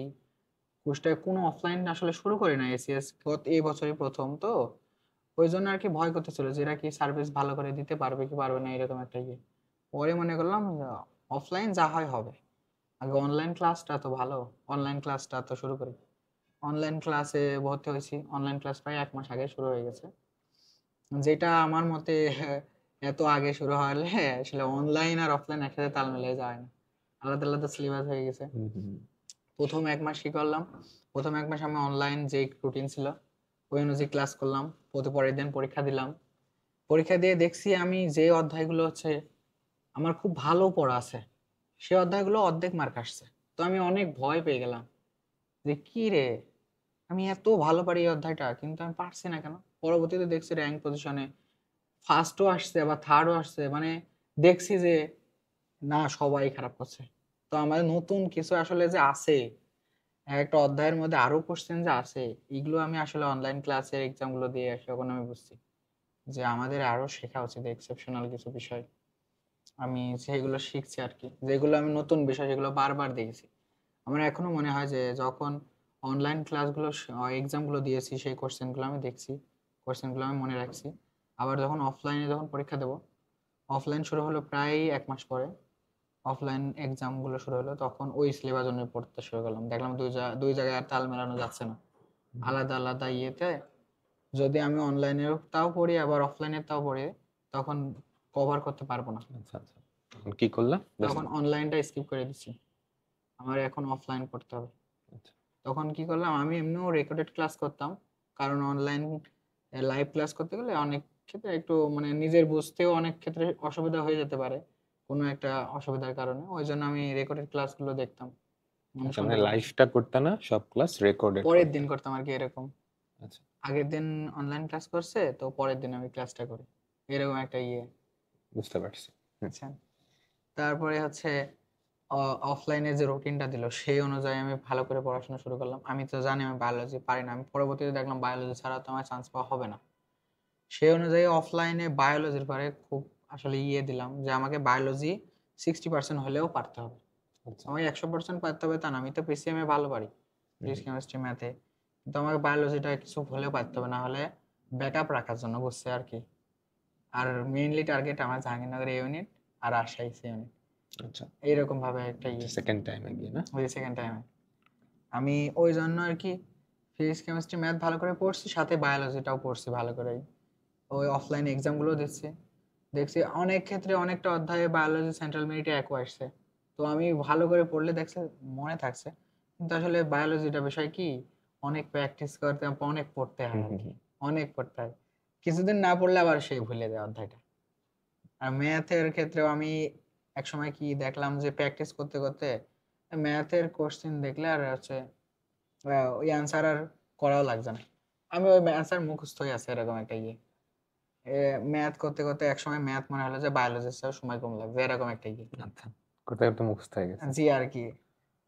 কোর্সটায় কোনো অফলাইন আসলে শুরু করি না, এসিএস এই বছরই প্রথম তো, ওই জন্য আর কি ভয় করতেছিল যে এরা কি সার্ভিস ভালো করে দিতে পারবে কি পারবে না, এরকম একটা ইয়ে। পরে মনে করলাম অফলাইন যা হয় হবে, আগে অনলাইন ক্লাসটা তো ভালো, অনলাইন ক্লাসটা তো শুরু করি। অনলাইন ক্লাসে ভর্তি হয়েছি, অনলাইন ক্লাস প্রায় 1 মাস আগে শুরু হয়ে গেছে। যেটা আমার মতে এত আগে শুরু হলে আসলে অনলাইন আর অফলাইন একসাথে তাল মিলিয়ে যায় না, আলাদা আলাদা সিলেবাস হয়ে গেছে। প্রথম 1 মাস কি করলাম, প্রথম 1 মাস আমি অনলাইন যে রুটিন ছিল ওই অনুযায়ী ক্লাস করলাম, পরের দিন পরীক্ষা দিলাম। পরীক্ষা দিয়ে দেখছি আমি যে অধ্যায়গুলো হচ্ছে আমার খুব ভালো পড়া আছে সে অধ্যায়গুলো অর্ধেক মার্ক আসছে। তো আমি অনেক ভয় পেয়ে গেলাম যে কি রে, আমি এত ভালো পারি এই অধ্যায়টা কিন্তু আমি পারছি না কেন। পরবর্তীতে দেখছি র্যাঙ্ক পজিশনে ফার্স্টও আসছে আবার থার্ডও আসছে, মানে দেখছি যে না সবাই খারাপ করছে। তো আমাদের নতুন কিছু আসলে যে আছে, একটা অধ্যায়ের মধ্যে আরো কোশ্চেন যে আছে, এগুলো আমি আসলে অনলাইন ক্লাসের এক্সাম গুলো দিয়ে এখন আমি বুঝছি যে আমাদের আরো শেখা উচিত এক্সেপশনাল কিছু বিষয়। আমি সেগুলো শিখছি আর কি, যেগুলো আমি নতুন বিষয় সেগুলো বারবার দেখেছি। আমার এখনো মনে হয় যে যখন অনলাইন ক্লাসগুলো এক্সামগুলো দিয়েছি সেই কোশ্চেনগুলো আমি দেখছি, কোশ্চেনগুলো আমি মনে রাখছি। আবার যখন অফলাইনে যখন পরীক্ষা দেবো, অফলাইন শুরু হলো প্রায় 1 মাস পরে, অফলাইন এক্সামগুলো শুরু হলো তখন ওই সিলেবাস অনুযায়ী পড়তে শুরু করলাম। দেখলাম দুই জায়গায় আর তাল মেলানো যাচ্ছে না, আলাদা আলাদা ইয়েতে যদি আমি অনলাইনেও তাও পড়ি আবার অফলাইনের তাও পড়ি তখন কভার করতে পারবো না। আচ্ছা আচ্ছা, তখন কি করলা? তখন অনলাইনটা স্কিপ করে দিচ্ছি, আমার এখন অফলাইন করতে হবে। আচ্ছা। তখন কি করলাম, আমি এমনিও রেকর্ডেড ক্লাস করতাম, কারণ অনলাইন লাইভ ক্লাস করতে গেলে অনেক ক্ষেত্রে একটু মানে নিজের বুঝতেও অনেক ক্ষেত্রে অসুবিধা হয়ে যেতে পারে কোনো একটা অসুবিধার কারণে, ওই জন্য আমি রেকর্ডেড ক্লাসগুলো দেখতাম। আচ্ছা, মানে লাইভটা করতে না, সব ক্লাস রেকর্ডেড পরের দিন করতাম আর কি এরকম। আচ্ছা, আগের দিন অনলাইন ক্লাস করছে তো পরের দিন আমি ক্লাসটা করি, এরকম একটা ইয়ে। বুঝতে পারছি। আচ্ছা, তারপরে হচ্ছে অফলাইনে যে রুটিনটা দিল সেই অনুযায়ী আমি ভালো করে পড়াশোনা শুরু করলাম। আমি তো জানি আমি বায়োলজি পারি না, আমি পরবর্তীতে দেখলাম বায়োলজি ছাড়া তো আমার চান্স পাওয়া হবে না। সেই অনুযায়ী অফলাইনে বায়োলজির পরে খুব আসলে ইয়ে দিলাম যে আমাকে বায়োলজি 60% হলেও পারতে হবে। আচ্ছা। আমাকে 100% পারতে হবে তা না, আমি তো পিসিএম এ ভালো পারি, ফিজিক্স কেমিস্ট্রি ম্যাথে, কিন্তু আমাকে বায়োলজিটা কিছু হলেও পারতে হবে, না হলে ব্যাকআপ রাখার জন্য বুঝছে আর কি। আর মেইনলি টার্গেট আমার জাহাঙ্গীরনগর এ ইউনিট আর রাজশাহী সি ইউনিট, আচ্ছা, এইরকম ভাবে একটা ইয়ে। সেকেন্ড টাইমে গিয়ে না? ওই সেকেন্ড টাইমে আমি ওই জন্য আর কি ফিজিক্স কেমিস্ট্রি ম্যাথ ভালো করে পড়ছি, সাথে বায়োলজিটাও পড়ছি ভালো করেই। ওই অফলাইন এক্সামগুলো দিচ্ছি, দেখছি অনেক ক্ষেত্রে অনেকটা অধ্যায়ে বায়োলজি সেন্ট্রাল মেরিটে একও আসছে। তো আমি ভালো করে পড়লে দেখছে মনে থাকছে, কিন্তু আসলে বায়োলজিটা বিষয় কি অনেক প্র্যাকটিস করতে অনেক পড়তে হয় আর কি, অনেক পড়তে হয়। কিছুদিন না পড়লে আবার সেই ভুলে যায় অধ্যায়টা। আর ম্যাথের ক্ষেত্রেও আমি একসময় কি দেখলাম যে প্র্যাকটিস করতে করতে ম্যাথের কোশ্চেন দেখলে আর হচ্ছে ওই অ্যান্সার আর করাও লাগছে না, আমি ওই অ্যান্সার মুখস্থই আছে এরকম একটা ইয়ে। ম্যাথ করতে করতে একসময় ম্যাথ মনে হলো যে বায়োলজির চেয়েও সময় কম লাগবে, এরকম একটা ইয়ে। আচ্ছা, করতে করতে মুখস্থ হয়ে গেছে। জি আর কি,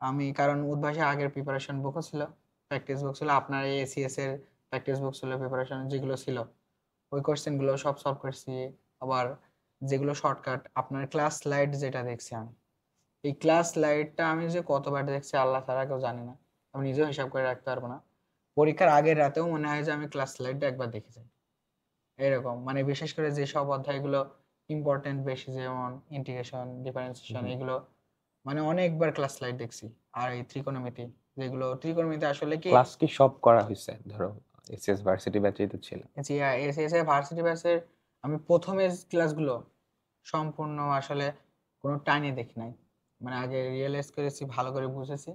আমি কারণ উদ্ভাসে আগের প্রিপারেশন বুকও ছিল, প্র্যাকটিস বুক ছিল, আপনার এই এসিএস এর প্র্যাকটিস বুক ছিল, প্রিপারেশন যেগুলো ছিল ওই কোশ্চেন গুলো সব সলভ করছি। আবার যেগুলো শর্টকাট আপনার ক্লাস স্লাইড যেটা দেখছি আমি, এই ক্লাস স্লাইডটা আমি যে কতবার দেখছি আল্লাহ ছাড়া কেউ জানে না, আমি নিজেও হিসাব করে রাখতে পারবো না। পরীক্ষার আগের রাতেও মনে হয় যে আমি ক্লাস স্লাইডটা একবার দেখে যাই এরকম, মানে বিশেষ করে যেসব অধ্যায়গুলো ইম্পর্টেন্ট বেশি, যেমন ইন্টিগ্রেশন ডিফারেন্সিয়েশন এগুলো, মানে অনেকবার ক্লাস স্লাইড দেখছি। আর এই ত্রিকোণমিতি, যেগুলো ত্রিকোণমিতি আসলে কি ক্লাস কি সব করা হয়েছে? ধরো এসএস ভার্সিটি ব্যাচেই তো ছিল। জি এসএসএ ভার্সিটি ব্যাচের আমি প্রথমের ক্লাসগুলো সম্পূর্ণ আসলে কোনো টাইমে দেখি নাই, মানে আগে রিয়েলাইজ করেছি ভালো করে বুঝেছি,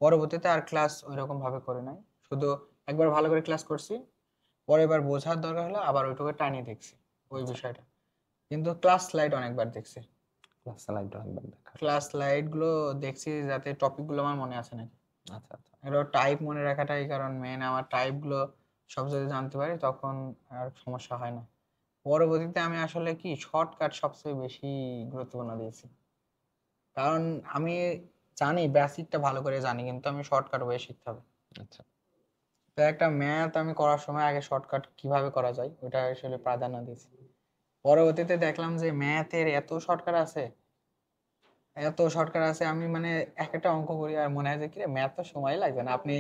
পরবর্তীতে আর ক্লাস ওইরকম ভাবে করে নাই, শুধু একবার ভালো করে ক্লাস করছি, পরের বার বোঝার দরকার হলো আবার ওইটুকু টাইমে দেখছি ওই বিষয়টা। কিন্তু ক্লাস স্লাইড অনেকবার দেখছি, ক্লাস স্লাইড অনেকবার দেখা। ক্লাস স্লাইড গুলো দেখছি যাতে টপিক গুলো আমার মনে আছে নাকি। আচ্ছা আচ্ছা, এগুলো টাইপ মনে রাখাটাই কারণ মেন, আমার টাইপ গুলো সব যদি জানতে পারি তখন আর সমস্যা হয় না। পরবর্তীতে আমি আসলে কি শর্টকাট সবচেয়ে বেশি গুরুত্বপূর্ণ দিয়েছি, কারণ আমি জানি বেসিকটা ভালো করে জানি কিন্তু আমি শর্টকাট ওয়ে শিখতে হবে। আচ্ছা, তো একটা ম্যাথ আমি করার সময় আগে শর্টকাট কিভাবে করা যায় ওটা আসলে প্রাধান্য দিয়েছি। পরবর্তীতে দেখলাম যে ম্যাথের এত শর্টকাট আছে, এত শর্টকাট আছে, আমি মানে এক একটা অঙ্ক করি আর মনে হয় যে কি রে ম্যাথ তো সময় লাগবে না। আপনি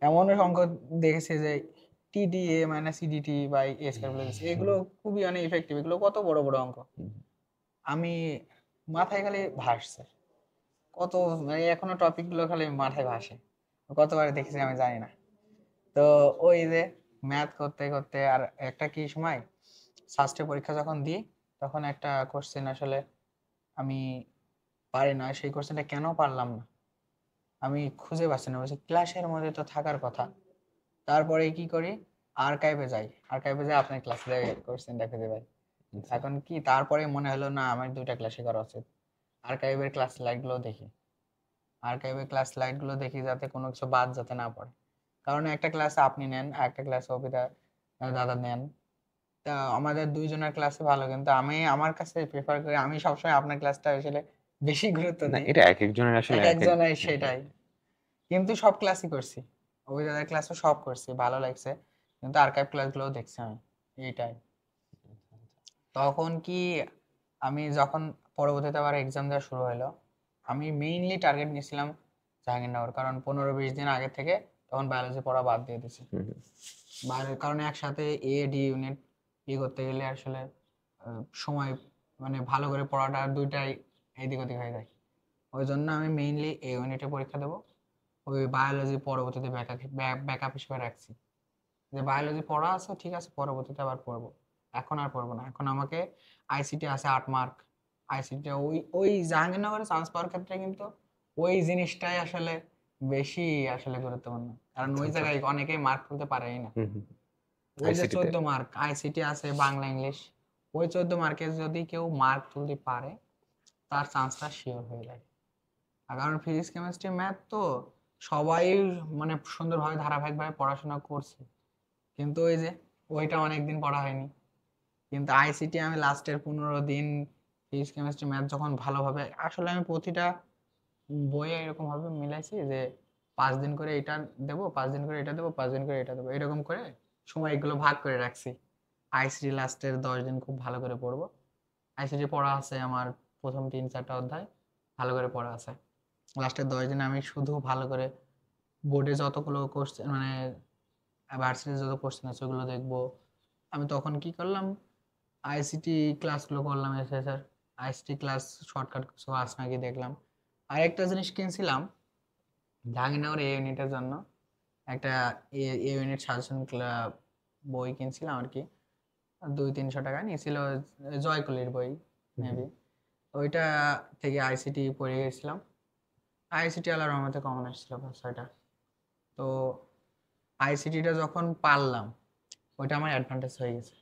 এমন অঙ্ক দেখেছি যে TDA minus CDT by A square plus এগুলো খুবই অনেক ইফেক্টিভ, এগুলো কত বড় বড় অঙ্ক, আমি মাথায় খালি ভাসছে কত, মানে এখনো টপিক গুলো খালি মাথায় ভাসে, কতবার দেখেছি আমি জানি না। তো ওই যে ম্যাথ করতে করতে আর একটা কি সময় সাস্টে পরীক্ষা যখন দিই তখন একটা কোশ্চেন আসলে আমি পারি না, সেই কোশ্চেনটা কেন পারলাম না আমি খুঁজে পাচ্ছি না, বলছি ক্লাসের মধ্যে তো থাকার কথা। তারপরে কি করি, আর্কাইভে যাই, আর্কাইভে যাই আপনার ক্লাসে কোশ্চেনটা খুঁজে পাই। এখন কি তারপরে মনে হলো না আমার 2টা ক্লাসে করা উচিত। আর্কাইভের ক্লাস স্লাইডগুলো দেখি, আর্কাইভের ক্লাস স্লাইডগুলো দেখি যাতে কোনো কিছু বাদ যাতে না পড়ে। কারণ একটা ক্লাসে আপনি নেন আর একটা ক্লাসে অবিদা দাদা নেন, তা আমাদের দুইজনের ক্লাসে ভালো, কিন্তু আমি আমার কাছে প্রেফার করি, আমি সবসময় আপনার ক্লাসটা আসলে বেশি গুরুত্ব না দিই। এটা এক একজনের আসলে এক একজনের সেটাই, কিন্তু সব ক্লাসই করছি, অভিজ্ঞতার ক্লাসও সব করছি, ভালো লাগছে, কিন্তু আর্কাইভ ক্লাসগুলোও দেখছি আমি, এইটাই। তখন কি আমি যখন পরবর্তীতে আবার এক্সাম দেওয়া শুরু হলো, আমি মেইনলি টার্গেট নিয়েছিলাম জাহাঙ্গীরনগর, কারণ 15-20 দিন আগে থেকে তখন বায়োলজি পড়া বাদ দিয়ে দিছি। কারণ একসাথে ডি ইউনিট করতে গেলে আসলে সময় মানে ভালো করে পড়াটা দুইটাই এদিক ওদিক হয়ে যায়। ওই জন্য আমি মেইনলি ইউনিটে পরীক্ষা দেবো, ওই বায়োলজি পরবর্তীতে ব্যাকআপ হিসেবে রাখছি, যে বায়োলজি পড়া আছে ঠিক আছে, পরবর্তীতে আবার পড়বো, এখন আর পড়বো না। এখন আমাকে আইসিটি আছে 8 মার্ক, আইসিটি ওই ওই জাহাঙ্গীরনগরে চান্স পাওয়ার ক্ষেত্রে কিন্তু ওই জিনিসটাই আসলে বেশি আসলে গুরুত্বপূর্ণ, কারণ ওই জায়গায় অনেকেই মার্ক তুলতে পারেই না। ওই যে 14 মার্ক আইসিটি আছে বাংলা ইংলিশ, ওই 14 মার্কে যদি কেউ মার্ক তুলতে পারে তার চান্সটা শিওর হয়ে যায়। আর কারণ ফিজিক্স কেমিস্ট্রি ম্যাথ তো সবাই মানে সুন্দরভাবে ধারাবাহিকভাবে পড়াশোনা করছে, কিন্তু ওই যে ওইটা অনেকদিন পড়া হয়নি। কিন্তু আইসিটি আমি লাস্টের 15 দিন ফিজিক্স কেমিস্ট্রি ম্যাথ যখন ভালোভাবে, আসলে আমি প্রতিটা বইয়ে এরকম ভাবে মিলাইছি যে 5 দিন করে এটা দেবো, 5 দিন করে এটা দেবো, 5 দিন করে এটা দেবো, এরকম করে সময়গুলো ভাগ করে রাখছি। আইসিটি লাস্টের 10 দিন খুব ভালো করে পড়বো। আইসিটি পড়া আছে আমার প্রথম 3-4টা অধ্যায় ভালো করে পড়া আছে। লাস্টের 10 দিন আমি শুধু ভালো করে বোর্ডে যতগুলো কোশ্চেন মানে ভার্সিটির যত কোশ্চেন আছে ওগুলো দেখবো। আমি তখন কি করলাম, আইসিটি ক্লাসগুলো করলাম, এসএসআর আইসিটি ক্লাস শর্টকাট কিছু আছে নাকি দেখলাম। আর একটা জিনিস কিনছিলাম জাহাঙ্গীরনগর ইউনিটের জন্য, একটা ইউনিট সাজেশন বই কিনছিলাম আর কি, 200-300 টাকা নিয়েছিল, জয়কলির বই মেবি। ওইটা থেকে আইসিটি পড়ে গেছিলাম, আইসিটি আল্লাহর রহমতে কমন আসছিল 5-6টা। তো আইসিটিটা যখন পারলাম ওইটা আমার অ্যাডভান্টেজ হয়ে গেছে,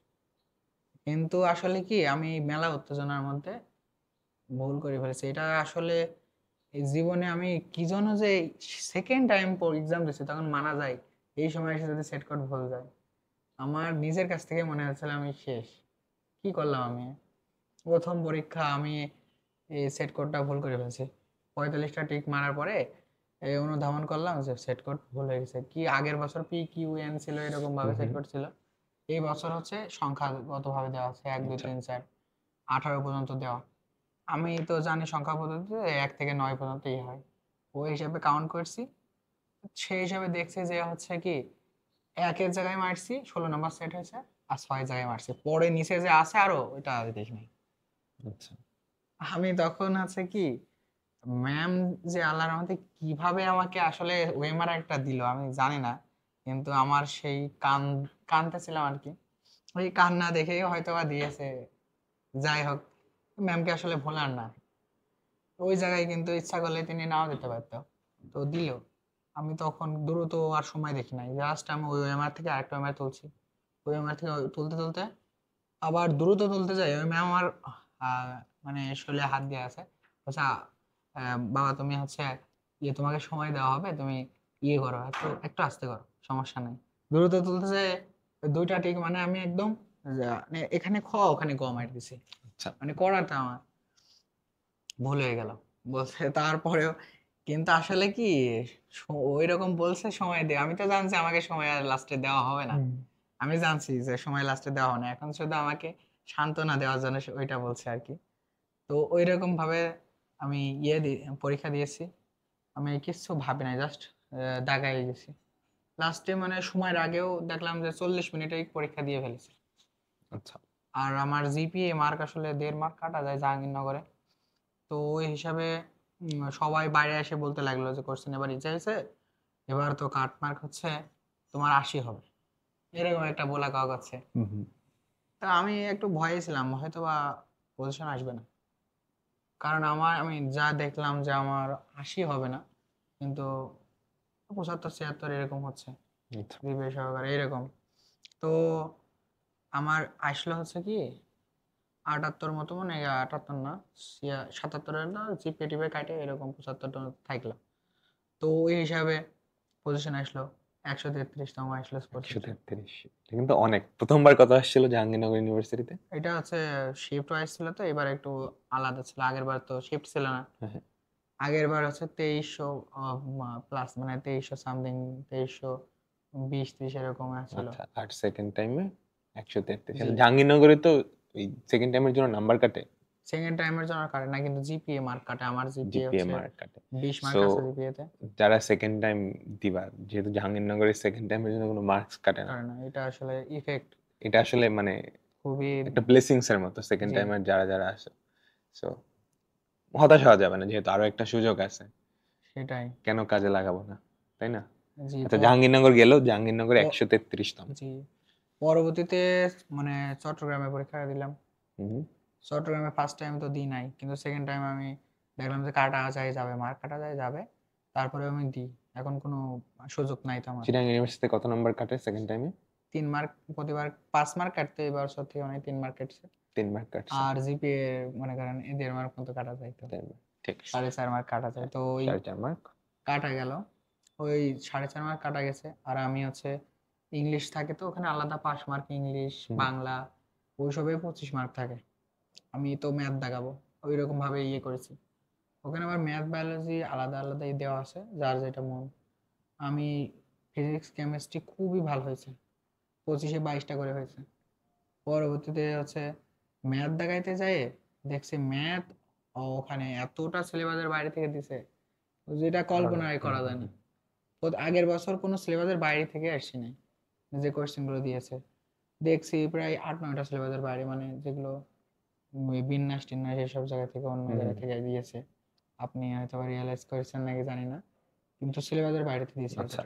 কিন্তু আসলে কি আমি মেলা উত্তেজনার মধ্যে ভুল করে ফেলেছি। এটা আসলে এই জীবনে আমি কি জন্য যে সেকেন্ড টাইম এক্সাম দিচ্ছি তখন মানা যায়, এই সময় এসে যদি সেট কোড ভুল যায়, আমার নিজের কাছ থেকে মনে হচ্ছিল আমি শেষ। কি করলাম আমি, প্রথম পরীক্ষা আমি এই সেট কোডটা ভুল করে ফেলছি, 45টা টিক মারার পরে এই অনুধাবন করলাম যে সেট কোড ভুল হয়ে গেছে। কি আগের বছর PQN ছিল এরকম ভাবে সেট কোড ছিল, এই বছর হচ্ছে সংখ্যাগত ভাবে দেওয়া আছে 1 2 3 4 18 পর্যন্ত দেওয়া। আমি তো জানি সংখ্যা পদ্ধতিতে 1 থেকে 9 পর্যন্তই হয়, ওই হিসাবে কাউন্ট করছি, সেই হিসাবে দেখছি যে হচ্ছে কি 1-এর জায়গায় মারছি 16 নম্বর সেট হয়েছে, আর 6 জায়গায় মারছি, পরে নিচে যে আছে আরো ওইটা দেখিনি। আচ্ছা আমি তখন আছে কি ম্যাম যে আল্লাহর রহমতে কিভাবে আমাকে আসলে ওয়েমার একটা দিল আমি জানি না, কিন্তু আমার সেই কানতেছিলাম আর কি, ওই কান্না দেখেই হয়তো বা দিয়েছে। যাই হোক, ম্যামকে আসলে ভোলার না, ওই জায়গায় কিন্তু ইচ্ছা করলে তিনি নাও দিতে পারতো, তো দিল। আমি তখন দ্রুত আর সময় দেখি নাই, জাস্ট আমি ওই ওএমআর থেকে আরেকটা ওএমআর তুলছি, ওই ওএমআর থেকে তুলতে তুলতে আবার দ্রুত তুলতে যাই, ওই ম্যাম আমার মানে শরীরে হাত দিয়ে আছে, বলছে বাবা তুমি হচ্ছে তোমাকে সময় দেওয়া হবে, তুমি করো, একটু একটু আস্তে করো, সমস্যা নেই। দ্রুত তুলতে যায় 2টা টিক মানে আমি একদম মানে এখানে ওখানে মার দিছি, আচ্ছা মানে করাটা আমার ভুল হয়ে গেল বলছে। তারপরেও কিন্তু আসলে কি ওই রকম বলছে সময় দে, আমি তো জানছি আমাকে সময় আর লাস্টে দেওয়া হবে না, আমি জানছি যে সময় লাস্টে দেওয়া হবে না, এখন শুধু আমাকে সান্ত্বনা দেওয়ার জন্য ওইটা বলছে আর কি। তো ওই রকম ভাবে আমি পরীক্ষা দিয়েছি, আমি কিছু ভাবি নাই, জাস্ট দাগাই গেছি। লাস্টে মানে সময়ের আগেও দেখলাম যে 40 মিনিটেই পরীক্ষা দিয়ে ফেলেছি। আচ্ছা আর আমার জিপিএ মার্ক আসলে 1.5 মার্ক কাটা যায় জাহাঙ্গীরনগরে, তো ওই হিসাবে সবাই বাইরে এসে বলতে লাগলো যে কোশ্চেন এবার ইচ্ছা হয়েছে, এবার তো কাট মার্ক হচ্ছে তোমার 80 হবে, এরকম একটা বলা কাজ আছে। তা আমি একটু ভয়ে ছিলাম হয়তো বা পজিশন আসবে না, কারণ আমি যা দেখলাম যে আমার 80 হবে না, কিন্তু 75 76 এরকম হচ্ছে আচ্ছা জিপিএ সহকারে এরকম। তো আমার আসলে হচ্ছে কি 78 মতো, মানে 78 না, 77-এর না, জিপিএ টিপে কাটে এরকম 75 থাকলো। তো ওই হিসাবে পজিশন আসলো 133তম আসলো পজিশন। 133, কিন্তু অনেক। প্রথমবার কত আসছিল জাহাঙ্গীরনগর ইউনিভার্সিটিতে? এটা হচ্ছে শিফট ওয়াইজ ছিল, তো এবার একটু আলাদা ছিল, আগের বার তো শিফট ছিল না। হ্যাঁ। আগের বার হচ্ছে 2300 প্লাস, মানে 2300 সামথিং, 2320-30 এরকম ছিল। আচ্ছা, আর সেকেন্ড টাইমে 133। জি, জাহাঙ্গীরনগরে তো ওই সেকেন্ড টাইমের জন্য নাম্বার কাটে, সেকেন্ড টাইমের জন্য কাটে না, কিন্তু জিপিএ মার্ক কাটে। আমার জিপিএ জিপিএ হচ্ছে মার্ক কাটে। 20 মার্ক সো আছে জিপিএ তে। যারা সেকেন্ড টাইম দিবা, যেহেতু জাহাঙ্গীরনগরের সেকেন্ড টাইমের জন্য কোনো মার্কস কাটে না, কাটে না, এটা আসলে ইফেক্ট এটা আসলে মানে খুবই। একটা ব্লেসিংস এর মতো সেকেন্ড জি, টাইমের যারা যারা আসে। সো হতাশ হওয়া যাবে না, যেহেতু আরো একটা সুযোগ আছে, সেটাই। কেন কাজে লাগাবো না, তাই না? জি আচ্ছা, জাহাঙ্গীরনগর গেল, জাহাঙ্গীরনগর প- 133তম। জি, পরবর্তীতে মানে চট্টগ্রামে পরীক্ষা দিলাম। হুম। চট্টগ্রামে ফার্স্ট টাইম তো দিই নাই, কিন্তু সেকেন্ড টাইম আমি দেখলাম যে কাটা যায় যাবে, মার্ক কাটা যায় যাবে, তারপরে আমি দিই। এখন কোনো সুযোগ নাই তো আমার। চিটাং ইউনিভার্সিটিতে কত নাম্বার কাটে সেকেন্ড টাইমে? 3 মার্ক, প্রতিবার 5 মার্ক কাটতে, এবার সত্যি অনেক 3 মার্ক কাটছে। 3 মার্ক কাটছে। আর জিপিএ মনে করেন 1.5 মার্ক মতো কাটা যায়, তো 3 মার্ক, ঠিক আছে। 4.5 মার্ক কাটা যায়, তো ওই 4.5 মার্ক। কাটা গেল। ওই 4.5 মার্ক কাটা গেছে। আর আমি হচ্ছে ইংলিশ থাকে তো ওখানে আলাদা 5 মার্ক, ইংলিশ হুম। বাংলা ওইসবে 25 মার্ক থাকে। আমি তো ম্যাথ দেখাবো, ওই রকম ভাবে ইয়ে করেছি। ওখানে আবার ম্যাথ বায়োলজি আলাদা আলাদাই দেওয়া আছে, যার যেটা মন। আমি ফিজিক্স কেমিস্ট্রি খুবই ভালো হয়েছে, 25-এ 22টা করে হয়েছে। পরবর্তীতে হচ্ছে ম্যাথ দেখাইতে যায়, দেখছি ম্যাথ ওখানে এতটা সিলেবাসের বাইরে থেকে দিছে, যেটা কল্পনাই করা যায় না। আগের বছর কোনো সিলেবাসের বাইরে থেকে আসছি নাই, যে কোয়েশ্চেনগুলো দিয়েছে দেখছি প্রায় 8-9টা সিলেবাসের বাইরে, মানে যেগুলো ওই বিন্যাস টিন্যাস এসব জায়গা থেকে অন্য জায়গা থেকে দিয়েছে। আপনি হয়তো রিয়েলাইজ করেছেন নাকি জানি না, কিন্তু সিলেবাসের বাইরে থেকে দিয়েছে আচ্ছা,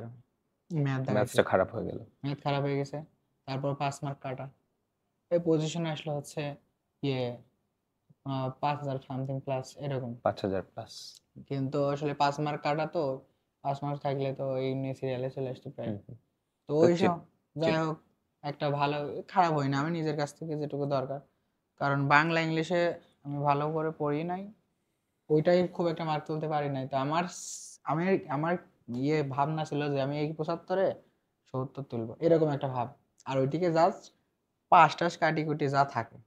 ম্যাথ দেখাইছে। ম্যাথসটা খারাপ হয়ে গেল। ম্যাথ খারাপ হয়ে গেছে, তারপর 5 মার্ক কাটা। এই পজিশনে আসলে হচ্ছে ইয়ে 5,000 সামথিং প্লাস এরকম। 5,000 প্লাস। কিন্তু আসলে 5 মার্ক কাটা তো, 5 মার্ক থাকলে তো এই নিয়ে সিরিয়ালে চলে আসতে প্রায়। তো তো ওই সব যাই হোক, একটা ভালো, খারাপ হয় না, আমি নিজের কাছ থেকে যেটুকু দরকার, কারণ বাংলা ইংলিশে আমি ভালো করে পড়ি নাই, ওইটাই খুব একটা মার্ক তুলতে পারি নাই। তো আমি আমার ভাবনা ছিল যে আমি এই 75-এ 70 তুলবো, এরকম একটা ভাব। আর ওইটিকে জাস্ট পাঁচ টাস কাটি কুটি যা থাকে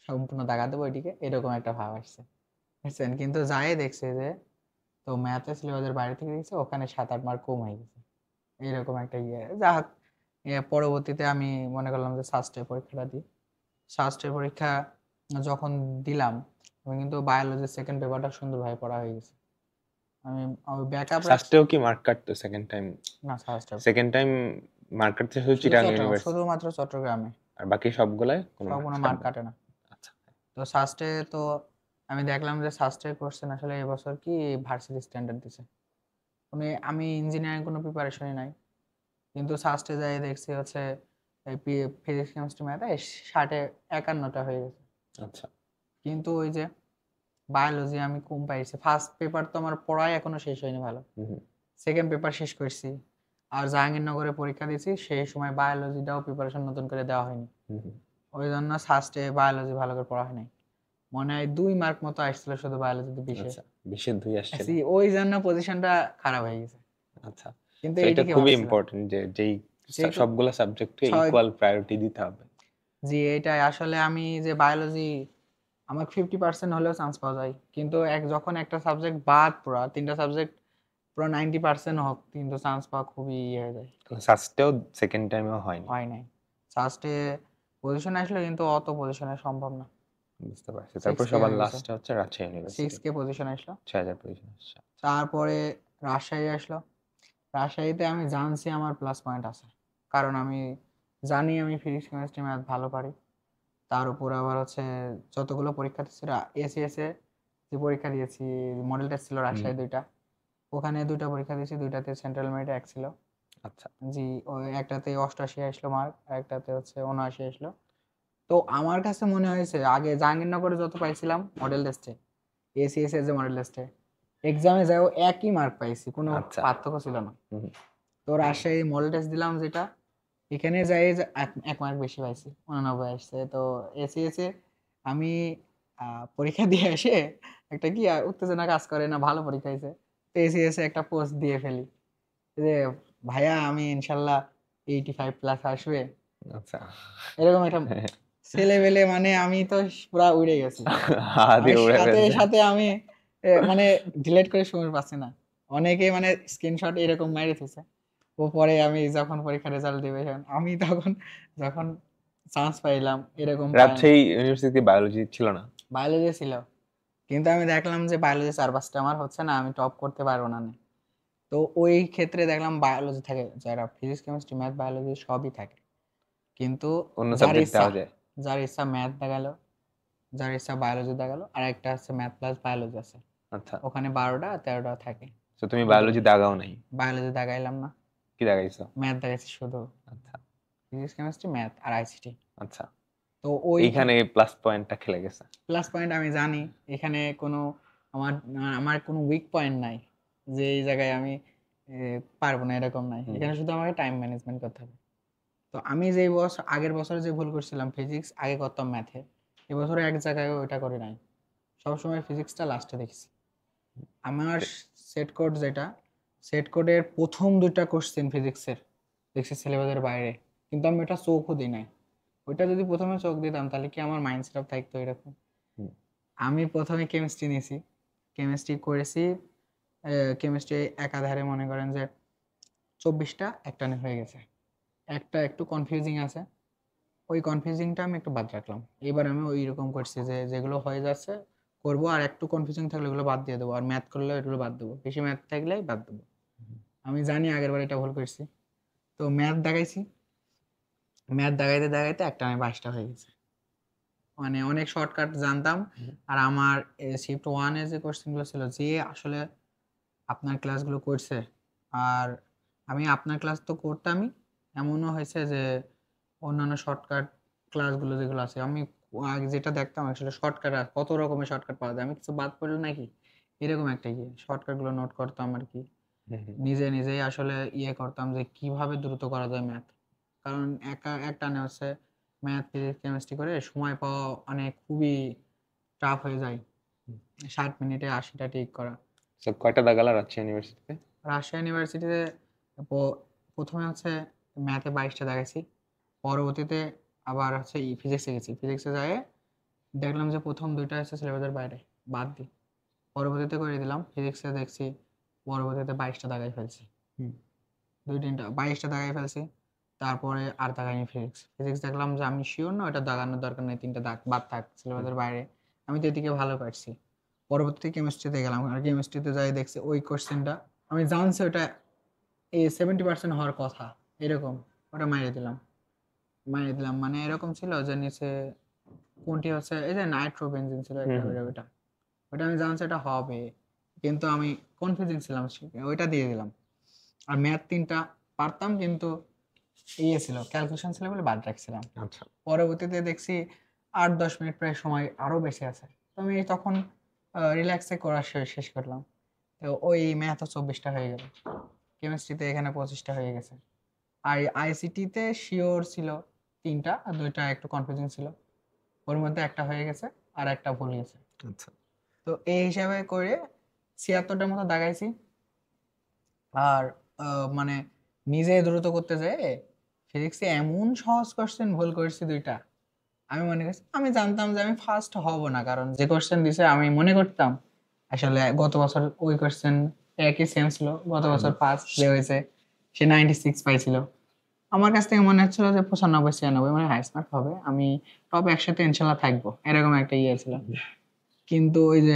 সম্পূর্ণ দাগা দেবো ওইটিকে, এরকম একটা ভাব আসছে, বুঝছেন? কিন্তু যাই দেখছে যে, তো ম্যাথে সিলেবাসের বাইরে থেকে দেখছে ওখানে 7-8 মার্ক কম হয়ে গেছে, এরকম একটা যা হোক। পরবর্তীতে আমি মনে করলাম যে সাস্টের পরীক্ষাটা দিই। সাস্টের পরীক্ষা যখন দিলাম, আমি কিন্তু বায়োলজির সেকেন্ড পেপারটা সুন্দরভাবে পড়া হয়ে গেছে। আমি ব্যাকআপ ফার্স্টেও কি মার্ক কাটতো সেকেন্ড টাইম? না, সাস্টের সেকেন্ড টাইম মার্ক কাটতে শুধু চিটাং ইউনিভার্সিটি, শুধুমাত্র চট্টগ্রামে, আর বাকি সবগুলাই কোনো সব কোনো মার্কস মার্ক কাটবে না। কাটে না। আচ্ছা। তো সাস্টে তো আমি দেখলাম যে সাস্টের কোশ্চেন আসলে এবছর কি ভার্সিটি স্ট্যান্ডার্ড দিছে, মানে আমি ইঞ্জিনিয়ারিং কোনো প্রিপারেশনই নাই, কিন্তু সাস্টে যাই দেখছি হচ্ছে ফিজিক্স কেমিস্ট্রি ম্যাথে 60-51টা হয়ে গেছে। আচ্ছা। কিন্তু ওই যে বায়োলজি আমি কম পাইছি, ফার্স্ট পেপার তো আমার পড়াই এখনো শেষ হয়নি ভালো, সেকেন্ড পেপার শেষ করছি। আর জাহাঙ্গীরনগরে পরীক্ষা দিয়েছি, সেই সময় বায়োলজিটাও প্রিপারেশন নতুন করে দেওয়া হয়নি, ওই জন্য ফার্স্টে বায়োলজি ভালো করে পড়া হয়নি। মনে হয় 2 মার্ক মতো আসছিল শুধু বায়োলজিতে 20-এ। আচ্ছা, 20-এর 2 আসছে। ওই জন্য পজিশনটা খারাপ হয়ে গেছে। আচ্ছা, কিন্তু তো এটা এইদিকে খুবই ভাবছিলাম ইম্পর্টেন্ট যে যেই যে সবগুলা সাবজেক্টকে ছয়, ইকুয়াল প্রায়োরিটি দিতে হবে। জি এটাই আসলে, আমি যে বায়োলজি আমার 50% হলেও চান্স পাওয়া যায়, কিন্তু যখন একটা সাবজেক্ট বাদ, পুরো 3টা সাবজেক্ট পুরো 90% হোক, কিন্তু চান্স পাওয়া খুবই ইয়ে হয়ে যায়। সাস্টেও সেকেন্ড টাইমেও হয়নি। হয় নাই, ফার্স্টে পজিশন আসলে, কিন্তু অত পজিশনে সম্ভব না। বুঝতে পারছি। তারপর 6K সবার হয়ে গেছে, লাস্টে হচ্ছে রাজশাহী ইউনিভার্সিটি, 6K পজিশন আসলো। 6,000 পজিশন আসছে। তারপরে রাজশাহী আসলো। রাজশাহীতে আমি জানছি আমার প্লাস পয়েন্ট আছে, কারণ আমি জানি আমি ফিজিক্স কেমিস্ট্রি ম্যাথ ভালো পারি। তার উপর আবার হচ্ছে যতগুলো পরীক্ষা ছিল, এসিএস এ যে পরীক্ষা দিয়েছি, মডেল টেস্ট ছিল রাজশাহী 2টা, ওখানে 2টা পরীক্ষা দিয়েছি, 2টাতে সেন্ট্রাল মেরিট 1 ছিল। আচ্ছা। জি, ওই একটাতে 88 আসলো মার্ক, আর একটাতে হচ্ছে 79 আসলো। তো আমার কাছে মনে হয়েছে আগে জাহাঙ্গীরনগরে যত পাইছিলাম মডেল টেস্টে, এসিএস এর যে মডেল টেস্টে, এক্সামে যাও একই মার্ক পাইছি, কোনো আচ্ছা। পার্থক্য ছিল না। হুম। তো রাজশাহী মডেল টেস্ট দিলাম যেটা, এখানে যাই যে এক মার্ক বেশি পাইছি, 89 আসছে। তো এসিএস এ আমি পরীক্ষা দিয়ে এসে একটা কি উত্তেজনা কাজ করে না, ভালো পরীক্ষা হয়েছে, তো এসিএস এ একটা পোস্ট দিয়ে ফেলি যে ভাইয়া আমি ইনশাল্লাহ 85+ আসবে, আচ্ছা। এরকম একটা ছেলেবেলে, মানে আমি তো পুরা উড়ে গেছি। হাতে আমি উড়ে সাথে ফেলছে। সাথে আমি মানে ডিলিট করে সময় পাচ্ছি না, অনেকে মানে স্ক্রিনশট এরকম মেরে দিতেছে। ও পরে আমি যখন পরীক্ষার রেজাল্ট দিবে আমি তখন যখন চান্স পাইলাম এরকম পাই না। রাজশাহী ইউনিভার্সিটি বায়োলজি ছিল না? বায়োলজি ছিল, কিন্তু আমি দেখলাম যে বায়োলজি 4-5টা আমার হচ্ছে না, আমি টপ করতে পারবো না। তো ওই ক্ষেত্রে দেখলাম বায়োলজি থাকে, যারা ফিজিক্স কেমিস্ট্রি ম্যাথ বায়োলজি সবই থাকে, কিন্তু অন্য যার সাবজেক্ট ইচ্ছা, দেওয়া যায়? যার ইচ্ছা ম্যাথ দেখালো, যার ইচ্ছা বায়োলজি দেখালো, আর একটা আছে ম্যাথ প্লাস বায়োলজি আছে, আচ্ছা। ওখানে 12টা 13টা থাকে। তো তুমি বায়োলজি দাগাও নাই? বায়োলজি দেখাইলাম না, কি দাগাইছো? ম্যাথ দেখাইছি শুধু, আচ্ছা ফিজিক্স কেমিস্ট্রি ম্যাথ আর আইসিটি। আচ্ছা। তো ওই এইখানে প্লাস পয়েন্টটা খেলে গেছে। প্লাস পয়েন্ট আমি জানি, এখানে কোনো আমার আমার কোনো উইক পয়েন্ট নাই যে এই জায়গায় আমি পারবো না, এরকম নাই। এখানে শুধু আমাকে টাইম ম্যানেজমেন্ট করতে হবে। তো আমি যে বছর আগের বছর যে ভুল করছিলাম, ফিজিক্স আগে করতাম ম্যাথে, এবছরে এক জায়গায় ওইটা করি নাই, সবসময় ফিজিক্সটা লাস্টে দেখছি। আমার সেট কোড যেটা, সেট কোডের প্রথম 2টা কোশ্চেন ফিজিক্সের দেখছি সিলেবাসের বাইরে, কিন্তু আমি ওটা চোখও দিই নাই। ওইটা যদি প্রথমে চোখ দিতাম তাহলে কি আমার মাইন্ড সেট আপ থাকতো এরকম। আমি প্রথমে কেমিস্ট্রি নিয়েছি, কেমিস্ট্রি করেছি, কেমিস্ট্রি একাধারে মনে করেন যে 24টা একটানে হয়ে গেছে, একটা একটু কনফিউজিং আছে, ওই কনফিউজিংটা আমি একটু বাদ রাখলাম। এবার আমি ওই রকম করছি যে যেগুলো হয়ে যাচ্ছে করবো, আর একটু কনফিউজিং থাকলে ওগুলো বাদ দিয়ে দেবো, আর ম্যাথ করলে এগুলো বাদ দেবো, বেশি ম্যাথ থাকলে বাদ দেবো। আমি জানি আগের বার এটা ভুল করছি, তো ম্যাথ দেখাইছি, ম্যাথ দেখাইতে দেখাইতে একটা আমি 22টা হয়ে গেছে, মানে অনেক শর্টকাট জানতাম। আর আমার শিফট 1-এ যে কোশ্চেনগুলো ছিল, যে আসলে আপনার ক্লাসগুলো করছে, আর আমি আপনার ক্লাস তো করতামই, এমনও হয়েছে যে অন্যান্য শর্টকাট ক্লাসগুলো যেগুলো আছে আমি আগে যেটা দেখতাম আসলে শর্টকাট, আর কত রকমের শর্টকাট পাওয়া যায়, আমি কিছু বাদ পড়লো নাকি এরকম একটা শর্টকাটগুলো নোট করতাম আর কি, নিজে নিজেই আসলে করতাম যে কিভাবে দ্রুত করা যায় ম্যাথ। কারণ একটানে হচ্ছে ম্যাথ ফিজিক্স কেমিস্ট্রি করে সময় পাওয়া অনেক খুবই টাফ হয়ে যায়, 60 মিনিটে 80টা ঠিক করা। কয়টা দাগালা রাজশাহী ইউনিভার্সিটিতে? রাজশাহী ইউনিভার্সিটিতে প্রথমে হচ্ছে ম্যাথে 22টা দেখাইছি, পরবর্তীতে আবার হচ্ছে ফিজিক্সে গেছি, ফিজিক্সে যায় দেখলাম যে প্রথম 2টা হচ্ছে সিলেবাসের বাইরে, বাদ দিই, পরবর্তীতে করে দিলাম। ফিজিক্সে দেখছি পরবর্তীতে 22টা দাগাই ফেলছি, 22টা দাগাই ফেলছি, তারপরে আর দাগাইনি। ফিজিক্স ফিজিক্স দেখলাম যে আমি শিওর না, ওটা দাগানোর দরকার নেই, 3টা দাগ বাদ থাক সিলেবাসের বাইরে, আমি তো এদিকে ভালো পারছি। পরবর্তীতে কেমিস্ট্রিতে গেলাম, আর কেমিস্ট্রিতে যাই দেখছি ওই কোশ্চেনটা আমি জানছি ওটা 70% হওয়ার কথা এরকম, ওটা মারিয়ে দিলাম, মানে এরকম ছিল যে নিচে কোনটি হচ্ছে, এই যে নাইট্রোবেনজিন ছিল একটা, ওইটা ওটা আমি জানছি এটা হবে, কিন্তু আমি কনফিউজিং ছিলাম, ওইটা দিয়ে দিলাম। আর ম্যাথ 3টা পারতাম, কিন্তু ছিল ক্যালকুলেশন ছিল বলে বাদ রাখছিলাম। আচ্ছা। পরবর্তীতে দেখছি 8-10 মিনিট প্রায় সময় আরো বেশি আছে, তো আমি তখন রিল্যাক্সে করা শেষ করলাম। তো ওই ম্যাথও 24টা হয়ে গেল, কেমিস্ট্রিতে এখানে 25টা হয়ে গেছে। আর আইসিটিতে শিওর ছিল 3টা, আর 2টা একটু কনফিউজিং ছিল, ওর মধ্যে একটা হয়ে গেছে আর একটা ভুল গেছে। আচ্ছা। তো এই হিসাবে করে 76টার মতো দাগাইছি। আর মানে নিজে দ্রুত করতে যায় ফিজিক্সে এমন সহজ কোশ্চেন ভুল করেছি 2টা, আমি মনে করছি, আমি জানতাম যে আমি ফার্স্ট হব না, কারণ যে কোশ্চেন দিছে আমি মনে করতাম আসলে গত বছর ওই কোশ্চেন একই সেম ছিল, গত বছর ফার্স্ট যে হয়েছে সে 96 পাইছিল, আমার কাছ থেকে মনে হচ্ছিল যে 95-96 মানে হাইস্ট মার্ক হবে, আমি টপ 100-তে ইনশাল্লাহ থাকবো, এরকম একটা ছিল। কিন্তু ওই যে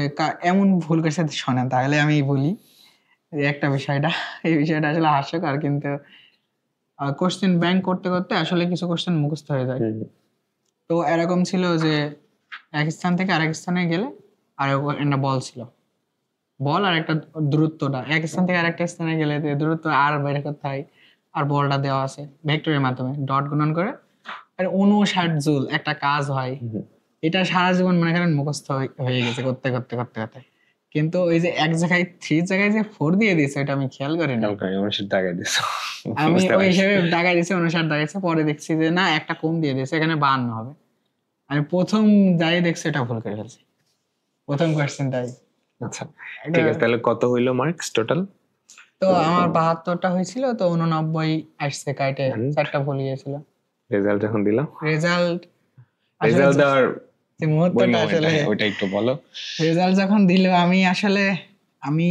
এমন ভুল করছে শোনেন, তাহলে আমি বলি এই একটা বিষয়টা, এই বিষয়টা আসলে হাস্যকর, কিন্তু কোশ্চেন ব্যাংক করতে করতে আসলে কিছু কোশ্চেন মুখস্থ হয়ে যায়। তো এরকম ছিল যে এক স্থান থেকে আরেক স্থানে গেলে, আর একটা বল ছিল, বল আর একটা দূরত্বটা এক স্থান থেকে আরেকটা স্থানে গেলে দূরত্ব আর বের করতে হয়, আর বলটা দেওয়া আছে ভেক্টরের মাধ্যমে ডট গুণন করে আর 59 জুল একটা কাজ হয়, এটা সারা জীবন মনে করেন মুখস্থ হয়ে গেছে করতে করতে করতে করতে। কিন্তু ওই যে এক জায়গায় 3 জায়গায় যে 4 দিয়ে দিয়েছে এটা আমি খেয়াল করিনি। অনুষ্ঠিত টাকা দিছো। আমি ওই হিসেবে টাকা দিয়েছি 59 দেখাচ্ছে, পরে দেখছি যে না একটা কম দিয়ে দিয়েছে, এখানে 52 হবে। আমি প্রথম যাই দেখছি এটা ভুল করে ফেলছি প্রথম কোয়েশ্চেনটাই। আচ্ছা ঠিক আছে, তাহলে কত হইলো মার্কস টোটাল? তো আমার 72টা হয়েছিল, তো 89 আসছে কাইটে, 4টা ভুল গিয়েছিল। রেজাল্ট যখন দিলাম, রেজাল্ট দেওয়ার যে মুহূর্তটা আসলে ওইটা একটু বলো। রেজাল্ট যখন দিল আমি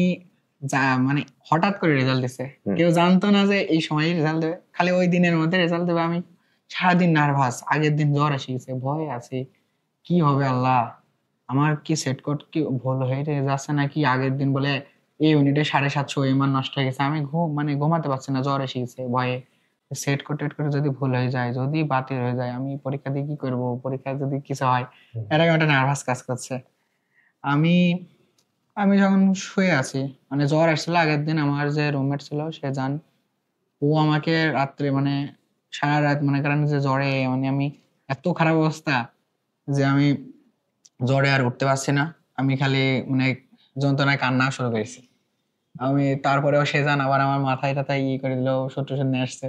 যা মানে হঠাৎ করে রেজাল্ট দিছে, কেউ জানতো না যে এই সময় রেজাল্ট দেবে, খালি ওই দিনের মধ্যে রেজাল্ট দেবে। আমি সারাদিন নার্ভাস, আগের দিন জ্বর এসে গেছে, ভয় আছে কি হবে আল্লাহ, আমার কি সেট কোড কি ভুল হয়ে যাচ্ছে নাকি, আগের দিন বলে এই ইউনিটে 750 এমআর নষ্ট হয়ে গেছে, আমি ঘুমাতে পারছি না, জ্বর এসে গেছে, ভয়ে সেট কোড টেট করে যদি ভুল হয়ে যায়, যদি বাতিল হয়ে যায়, আমি পরীক্ষা দিয়ে কি করবো, পরীক্ষায় যদি কিছু হয়, এরকম একটা নার্ভাস কাজ করছে। আমি আমি যখন শুয়ে আছি, মানে জ্বর আসছিল আগের দিন, আমার যে রুমমেট ছিল সে যান, ও আমাকে রাত্রে মানে সারা রাত মনে করেন যে জ্বরে, মানে আমি এত খারাপ অবস্থা যে আমি জ্বরে আর উঠতে পারছি না, আমি খালি মানে যন্ত্রণায় কান্না শুরু করেছি। আমি তারপরেও সে যান আবার আমার মাথায় টাথায় করে দিল, ওষুধ টষুধ নিয়ে আসছে।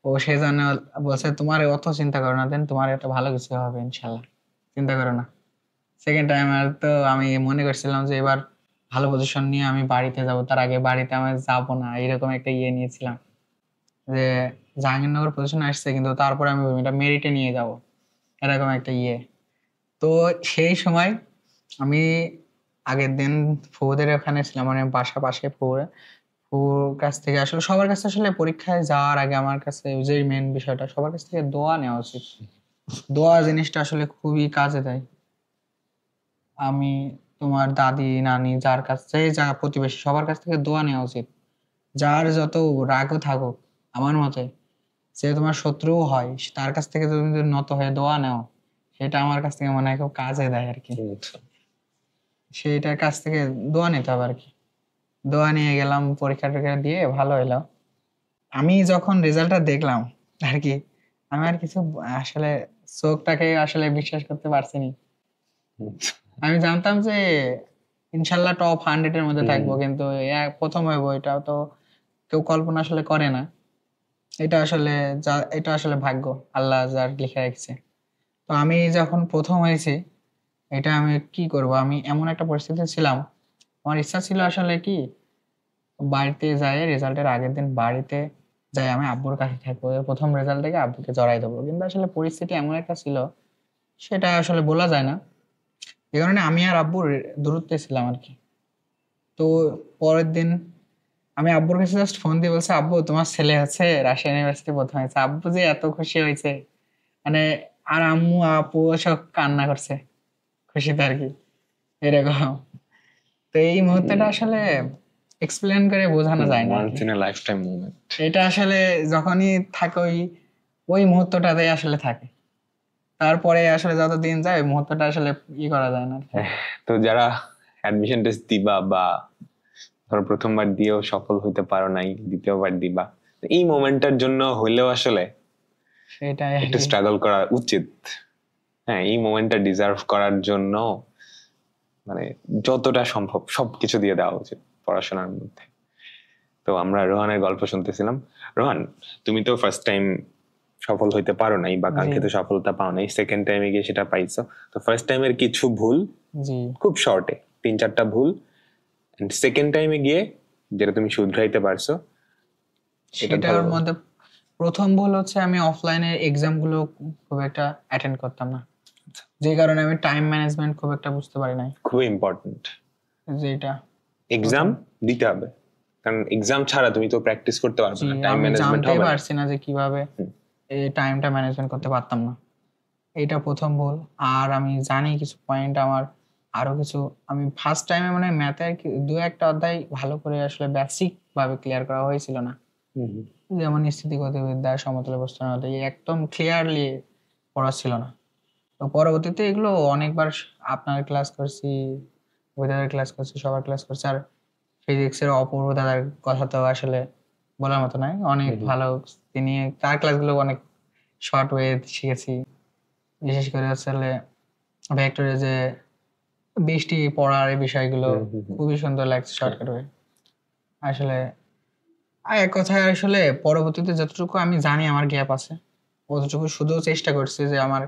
ও সে জানে বলছে তোমার অত চিন্তা করো না, দেন তোমার একটা ভালো কিছু হবে ইনশাল্লাহ, চিন্তা করো না। সেকেন্ড টাইম আর তো আমি মনে করছিলাম যে এবার ভালো পজিশন নিয়ে আমি বাড়িতে যাব, তার আগে বাড়িতে আমি যাবো না, এরকম একটা নিয়েছিলাম যে জাহাঙ্গীরনগর পজিশন আসছে কিন্তু তারপরে আমি এটা মেরিটে নিয়ে যাব, এরকম একটা তো সেই সময় আমি আগের দিন ফুদের ওখানে ছিলাম, মানে বাসা পাশে ফুর কাছ থেকে আসলে সবার কাছে আসলে পরীক্ষায় যাওয়ার আগে আমার কাছে যে মেন বিষয়টা, সবার কাছ থেকে দোয়া নেওয়া উচিত। দোয়া জিনিসটা আসলে খুবই কাজে দেয়। আমি তোমার দাদি নানি যার কাছে যা প্রতিবেশী সবার কাছ থেকে দোয়া নেওয়া উচিত। যার যত রাগও থাকুক আমার মতে, সে তোমার শত্রুও হয়, তার কাছ থেকে তুমি যদি নত হয়ে দোয়া নেও, সেটা আমার কাছ থেকে মনে হয় খুব কাজে দেয় আর কি। সেইটার কাছ থেকে দোয়া নিতে হবে আর কি। দোয়া নিয়ে গেলাম, পরীক্ষা টরীক্ষা দিয়ে ভালো হইলো। আমি যখন রেজাল্টটা দেখলাম আর কি, আমি আর কিছু আসলে চোখটাকে আসলে বিশ্বাস করতে পারছিনি। আমি জানতাম যে ইনশাল্লাহ টপ 100 এর মধ্যে থাকবো, কিন্তু প্রথম হইবো এটা তো কেউ কল্পনা আসলে করে না। এটা আসলে ভাগ্য, আল্লাহ যার লিখে রেখেছে। তো আমি যখন প্রথম হয়েছি, এটা আমি কি করব, আমি এমন একটা পরিস্থিতি ছিলাম, আমার ইচ্ছা ছিল আসলে কি বাড়িতে যাই, রেজাল্টের আগের দিন বাড়িতে যাই আমি আব্বুর কাছে থাকবো, প্রথম রেজাল্ট থেকে আব্বুকে জড়াই দেবো, কিন্তু আসলে পরিস্থিতি এমন একটা ছিল সেটা আসলে বলা যায় না। এই কারণে আমি আর আব্বুর দূরত্বে ছিলাম আর কি। তো পরের দিন আমি আব্বুর কাছে জাস্ট ফোন দিয়ে বলছি, আব্বু তোমার ছেলে হচ্ছে রাজশাহী ইউনিভার্সিটি প্রথম হয়েছে। আব্বু যে এত খুশি হয়েছে, মানে আর আম্মু আপু সব কান্না করছে খুশিতে আর কি, এরকম। তো এই মুহূর্তটা আসলে এক্সপ্লেন করে বোঝানো যায় না, once in a lifetime moment. এটা আসলে যখনই থাকে ওই মুহূর্তটাতেই আসলে থাকে, তারপরে আসলে যত দিন যায় ওই মুহূর্তটা আসলে করা যায় না। তো যারা অ্যাডমিশন টেস্ট দিবা বা ধরো প্রথমবার দিয়েও সফল হইতে পারো নাই, দ্বিতীয়বার দিবা, এই মোমেন্টটার জন্য হইলেও আসলে সেটাই একটু স্ট্রাগল করা উচিত। হ্যাঁ, এই মোমেন্টটা ডিজার্ভ করার জন্য মানে যতটা সম্ভব সবকিছু দিয়ে দেওয়া উচিত পড়াশোনার মধ্যে। তো আমরা রোহানের গল্প শুনতেছিলাম। রোহান, তুমি তো ফার্স্ট টাইম সফল হইতে পারো নাই বা কাঙ্ক্ষিত সফলতা পাও নাই, সেকেন্ড টাইমে গিয়ে সেটা পাইছো। তো ফার্স্ট টাইমের কিছু ভুল, খুব শর্টে 3-4টা ভুল, সেকেন্ড টাইমে গিয়ে যেটা তুমি শুধরাইতে পারছো, সেটার মধ্যে প্রথম ভুল হচ্ছে আমি অফলাইনের এক্সাম গুলো খুব একটা অ্যাটেন্ড করতাম না, যে কারণে আমি টাইম ম্যানেজমেন্ট খুব একটা বুঝতে পারি নাই। খুবই ইম্পর্টেন্ট যেটা এক্সাম দিতে হবে, কারণ এক্সাম ছাড়া তুমি তো প্র্যাকটিস করতে পারবে না, টাইম ম্যানেজমেন্ট হবে না। আমি পারছি না যে কিভাবে এই টাইমটা ম্যানেজমেন্ট করতে পারতাম না, এটা প্রথম ভুল। আর আমি জানি কিছু পয়েন্ট আমার আরো কিছু, আমি ফার্স্ট টাইমে মানে ম্যাথের 2-1টা অধ্যায় ভালো করে আসলে বেসিক ভাবে ক্লিয়ার করা হয়েছিল না, যেমন স্থিতিগতিবিদ্যা, সমতল প্রশ্ন একদম ক্লিয়ারলি পড়া ছিল না। তো পরবর্তীতে এগুলো অনেকবার আপনার ক্লাস করছি, ওয়েদারের ক্লাস করছি, সবার ক্লাস করছি। আর ফিজিক্সের অপূর্ব দাদার কথা তো আসলে বলার মতো নাই, অনেক ভালো, তিনি তার ক্লাসগুলো অনেক শর্ট ওয়ে শিখেছি, বিশেষ করে আসলে ভেক্টরে যে বৃষ্টি পড়ার এই বিষয়গুলো খুবই সুন্দর লাগছে শর্টকাট ওয়ে। আসলে এক কথায় আসলে পরবর্তীতে যতটুকু আমি জানি আমার গ্যাপ আছে, অতটুকু শুধু চেষ্টা করছি যে আমার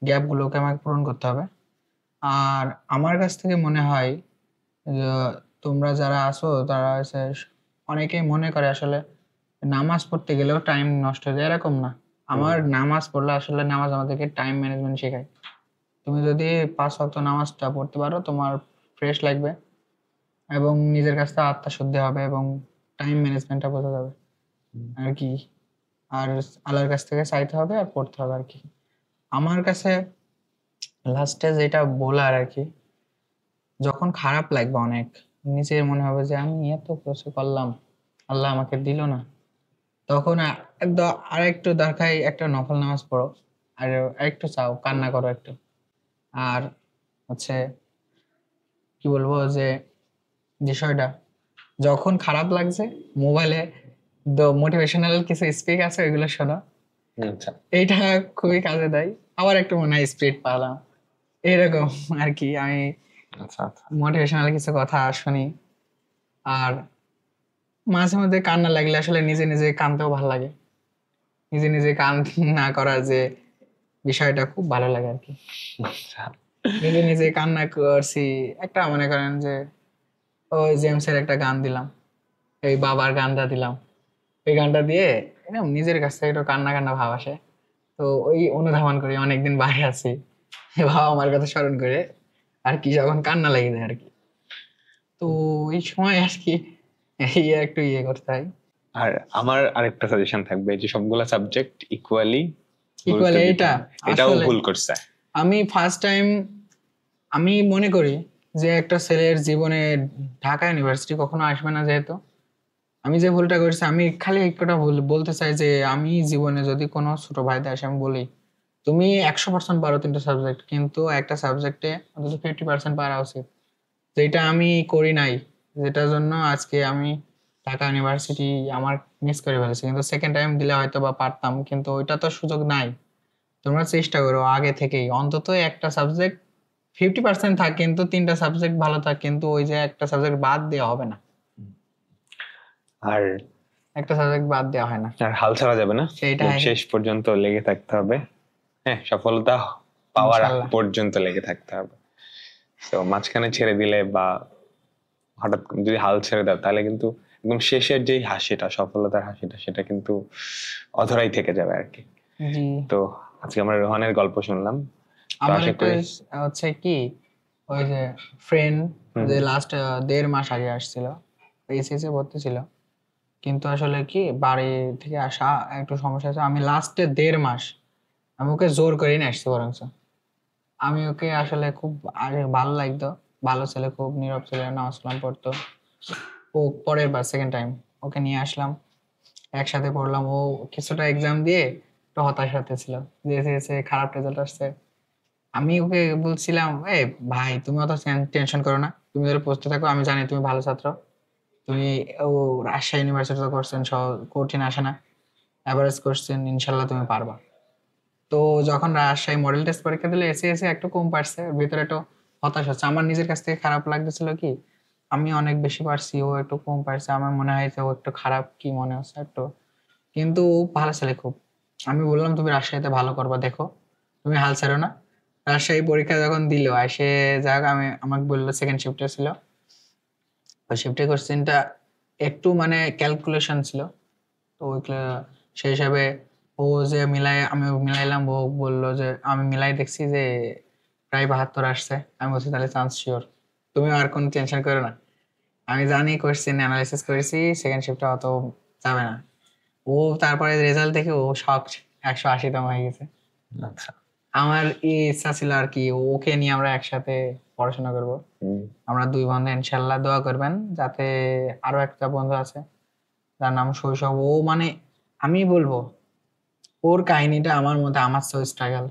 গ্যাপ গুলোকে আমাকে পূরণ করতে হবে। আর আমার কাছ থেকে মনে হয় যে তোমরা যারা আছো তারা অনেকেই মনে করে আসলে নামাজ পড়তে গেলেও টাইম নষ্ট হয়ে যায়, এরকম না। আমার নামাজ পড়লে আসলে নামাজ আমাদেরকে টাইম ম্যানেজমেন্ট শেখায়। তুমি যদি 5 ওয়াক্ত নামাজটা পড়তে পারো তোমার ফ্রেশ লাগবে এবং নিজের কাছ থেকে আত্মশুদ্ধি হবে এবং টাইম ম্যানেজমেন্টটা বোঝা যাবে আর কি। আর আল্লাহর কাছ থেকে চাইতে হবে আর পড়তে হবে আর কি। আমার কাছে লাস্টে যেটা বলার আর কি, যখন খারাপ লাগবে অনেক, নিজের মনে হবে যে আমি এত কিছু করলাম, আল্লাহ আমাকে দিল না, তখন একদম আরেকটু দরকার একটা নফল নামাজ পড়ো আর একটু চাও, কান্না করো একটু। আর হচ্ছে কি বলবো যে বিষয়টা যখন খারাপ লাগছে মোবাইলে মোটিভেশনাল কিছু স্পিক আছে ওইগুলো শোনো, আচ্ছা এইটা খুবই কাজে দেয়। আবার একটু মনে হয় স্পিরিট পালাম এরকম আর কি। আমি আচ্ছা আচ্ছা মোটিভেশনাল কিছু কথা শুনি। আর মাঝে মধ্যে কান্না লাগলে আসলে নিজে নিজে কানতেও ভালো লাগে, নিজে নিজে কান না করার যে বিষয়টা খুব ভালো লাগে আর কি। আচ্ছা নিজে নিজে কান্না করছি একটা, মনে করেন যে ওই জেমসের একটা গান দিলাম, এই বাবার গানটা দিলাম, ওই গানটা দিয়ে এরকম নিজের কাছ থেকে একটু কান্না কান্না ভাব আসে। তো ওই অনুধাবন করি অনেকদিন বাইরে আছি, বাবা আমার কথা স্মরণ করে আর কি যখন কান্না লেগে যায় আর কি। তো এই সময় আর কি এই একটু করতে হয়। আর আমার আরেকটা সাজেশন থাকবে যে সবগুলা সাবজেক্ট ইকুয়ালি ইকুয়ালি এটাও আসলে ভুল করছে। আমি ফার্স্ট টাইম আমি মনে করি যে একটা ছেলের জীবনে ঢাকা ইউনিভার্সিটি কখনো আসবে না, যেহেতু আমি যে ভুলটা করছি, আমি খালি একটা ভুল বলতে চাই যে আমি জীবনে যদি কোনো ছোট ভাইদের আসে আমি বলি তুমি 100% পারো 3টা সাবজেক্ট, কিন্তু একটা সাবজেক্টে অন্তত 50% পারা উচিত, যেটা আমি করি নাই, যেটার জন্য আজকে আমি ঢাকা ইউনিভার্সিটি আমার মিস করে ফেলেছি। কিন্তু সেকেন্ড টাইম দিলে হয়তো বা পারতাম, কিন্তু ওইটা তো সুযোগ নাই। তোমরা চেষ্টা করো আগে থেকেই অন্তত একটা সাবজেক্ট 50% থাক, কিন্তু 3টা সাবজেক্ট ভালো থাক, কিন্তু ওই যে একটা সাবজেক্ট বাদ দেওয়া হবে না, আর একটা সাবজেক্ট বাদ দেওয়া হয় না, আর হাল ছাড়া যাবে না, সেইটা একদম শেষ পর্যন্ত লেগে থাকতে হবে। হ্যাঁ, সফলতা পাওয়ার আগ ইনশাল্লাহ। পর্যন্ত লেগে থাকতে হবে। তো মাঝখানে ছেড়ে দিলে বা হঠাৎ করে যদি হাল ছেড়ে দাও তাহলে কিন্তু একদম শেষের যেই হাসিটা, সফলতার হাসিটা, সেটা কিন্তু অধরাই থেকে যাবে আর কি। জি, তো আজকে আমরা রোহানের গল্প শুনলাম। তো আমার আশা একটা করি হচ্ছে কি, ওই যে ফ্রেন্ড হুম, যে লাস্ট 1.5 মাস আগে আসছিল, এইচএসে ভর্তি ছিল, কিন্তু আসলে কি বাড়ি থেকে আসা একটু সমস্যা আছে। আমি লাস্টে 1.5 মাস আমি ওকে জোর করে নিয়ে আসছি বরঞ্চ। আমি ওকে আসলে খুব আগে ভালো লাগতো, ভালো ছেলে, খুব নীরব ছেলে, নামাজ কালাম পড়তো। ও পরের বার সেকেন্ড টাইম ওকে নিয়ে আসলাম, একসাথে পড়লাম। ও কিছুটা এক্সাম দিয়ে একটু হতাশাতে ছিল যে খারাপ রেজাল্ট আসছে। আমি ওকে বলছিলাম, এ ভাই তুমি অত টেনশন করো না, তুমি ধরে পড়তে থাকো, আমি জানি তুমি ভালো ছাত্র, তুমি ও রাজশাহী ইউনিভার্সিটিতে করছেন, কঠিন আসে না, অ্যাভারেজ করছেন, ইনশাল্লাহ তুমি পারবা। তো যখন রাজশাহী মডেল টেস্ট পরীক্ষা দিলে এসে এসে একটু কম পারছে, ওর ভিতরে একটু হতাশ হচ্ছে। আমার নিজের কাছ থেকে খারাপ লাগতেছিল কি, আমি অনেক বেশি পারছি, ও একটু কম পারছে, আমার মনে হয় যে ও একটু খারাপ কি মনে হচ্ছে একটু। কিন্তু ও ভালো ছেলে খুব। আমি বললাম তুমি রাজশাহীতে ভালো করবা, দেখো তুমি হাল ছাড়ো না। রাজশাহী পরীক্ষা যখন দিল এসে, যাক আমি আমাকে বললো সেকেন্ড শিফটে ছিল, ওই শিফটে কোশ্চেনটা একটু মানে ক্যালকুলেশন ছিল। তো সেই হিসাবে ও যে মিলাই, আমি মিলাইলাম, ও বললো যে আমি মিলাই দেখছি যে প্রায় 72 আসছে। আমি বলছি তাহলে চান্স শিওর, তুমি আর কোনো টেনশন করো না, আমি জানি কোশ্চেন অ্যানালাইসিস করেছি, সেকেন্ড শিফটে অত যাবে না। ও তারপরে রেজাল্ট দেখে ও শক, 180তম হয়ে গেছে। আচ্ছা আমার ইচ্ছা ছিল আর কি ওকে নিয়ে আমরা একসাথে পড়াশোনা করব। হুম, আমরা দুই বন্ধু, ইনশাল্লাহ দোয়া করবেন যাতে। আরো একটা বন্ধু আছে যার নাম শৈশব, ও মানে আমি বলবো ওর কাহিনীটা আমার মধ্যে আমার সো স্ট্রাগল।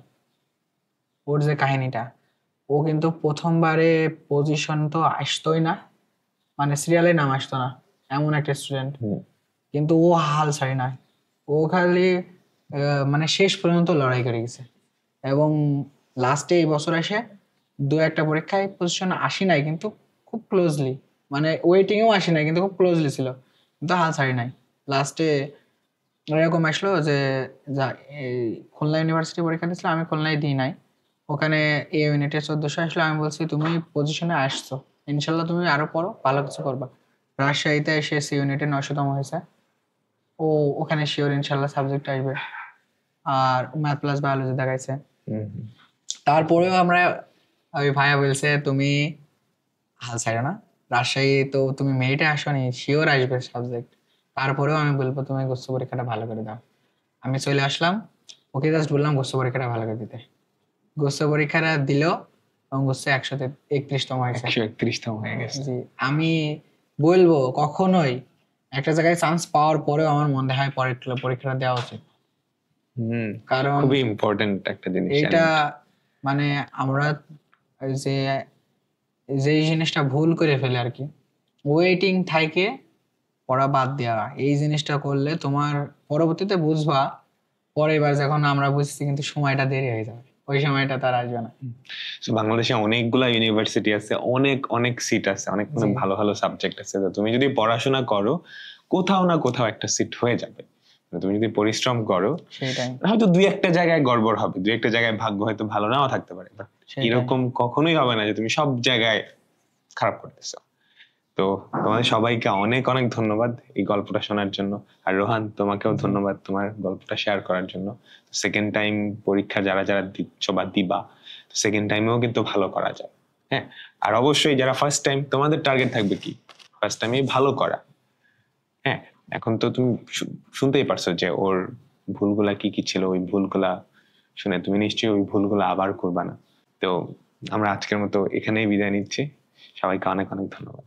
ওর যে কাহিনীটা, ও কিন্তু প্রথমবারে পজিশন তো আসতোই না, মানে সিরিয়ালে নাম আসতো না, এমন একটা স্টুডেন্ট, হুম, কিন্তু ও হাল ছাড়ি না। ও খালি মানে শেষ পর্যন্ত লড়াই করে গেছে, এবং লাস্টে এই বছর এসে দু একটা পরীক্ষায় পজিশন আসি নাই, কিন্তু খুব ক্লোজলি, মানে ওয়েটিংয়েও আসি নাই, কিন্তু খুব ক্লোজলি ছিল, কিন্তু হাল ছাড়ি নাই। লাস্টে এরকম আসলো যে যা এই খুলনা ইউনিভার্সিটি পরীক্ষা দিয়েছিল, আমি খুলনায় দিই নাই, ওখানে এ ইউনিটে 1400 আসলো। আমি বলছি তুমি পজিশনে আসছো, ইনশাল্লাহ তুমি আরো পড়ো, ভালো কিছু করবা। রাজশাহীতে এসে সি ইউনিটে 900তম হয়েছে। ও ওখানে শিওর ইনশাল্লাহ সাবজেক্ট আসবে, আর ম্যাথ প্লাস বায়োলজি দেখাইছে। তারপরেও আমরা, ওই ভাইয়া বলছে তুমি হাল ছাড়ো না, রাজশাহী তো তুমি মেরিটে আসোনি, শিওর আসবে সাবজেক্ট। তারপরেও আমি বলবো তুমি গুচ্ছ পরীক্ষাটা ভালো করে দাও। আমি চলে আসলাম, ওকে জাস্ট বললাম গুচ্ছ পরীক্ষাটা ভালো করে দিতে। গুচ্ছ পরীক্ষাটা দিল, এবং গুচ্ছ 131তম হয়েছে। 131তম হয়ে গেছে। জি, আমি বলবো কখনোই একটা জায়গায় চান্স পাওয়ার পরেও আমার মনে হয় পরের পরীক্ষাটা দেওয়া উচিত, কারণ খুবই ইম্পর্টেন্ট একটা জিনিস এইটা মানে আমরা এই যে যে জিনিসটা ভুল করে ফেলে আর কি, ওয়েটিং থাকে পড়া বাদ দেওয়া, এই জিনিসটা করলে তোমার পরবর্তীতে বুঝবা, পরের বার যখন আমরা বুঝছি কিন্তু সময়টা দেরি হয়ে যাবে, ওই সময়টা তার আসবে না। So, বাংলাদেশে অনেকগুলা ইউনিভার্সিটি আছে, অনেক অনেক সিট আছে, অনেক অনেক ভালো ভালো সাবজেক্ট আছে। তো তুমি যদি পড়াশোনা করো, কোথাও না কোথাও একটা সিট হয়ে যাবে। তুমি যদি পরিশ্রম করো, সেটাই হয়তো দুই একটা জায়গায় গড়বড় হবে, দুই একটা জায়গায় ভাগ্য হয়তো ভালো নাও থাকতে পারে, বাট সেটাই। এরকম কখনোই হবে না যে তুমি সব জায়গায় খারাপ করতেছো। তো তোমাদের সবাইকে অনেক অনেক ধন্যবাদ এই গল্পটা শোনার জন্য। আর রোহান, তোমাকেও ধন্যবাদ তোমার গল্পটা শেয়ার করার জন্য। সেকেন্ড টাইম পরীক্ষা যারা যারা দিচ্ছ বা দিবা, সেকেন্ড টাইমেও কিন্তু ভালো করা যায়। হ্যাঁ, আর অবশ্যই যারা ফার্স্ট টাইম, তোমাদের টার্গেট থাকবে কি? ফার্স্ট টাইমে ভালো করা। হ্যাঁ, এখন তো তুমি শুনতেই পারছো যে ওর ভুলগুলা কি কি ছিল, ওই ভুলগুলা শুনে তুমি নিশ্চয়ই ওই ভুলগুলা আবার করবা না। তো আমরা আজকের মতো এখানেই বিদায় নিচ্ছি। সবাইকে অনেক অনেক ধন্যবাদ।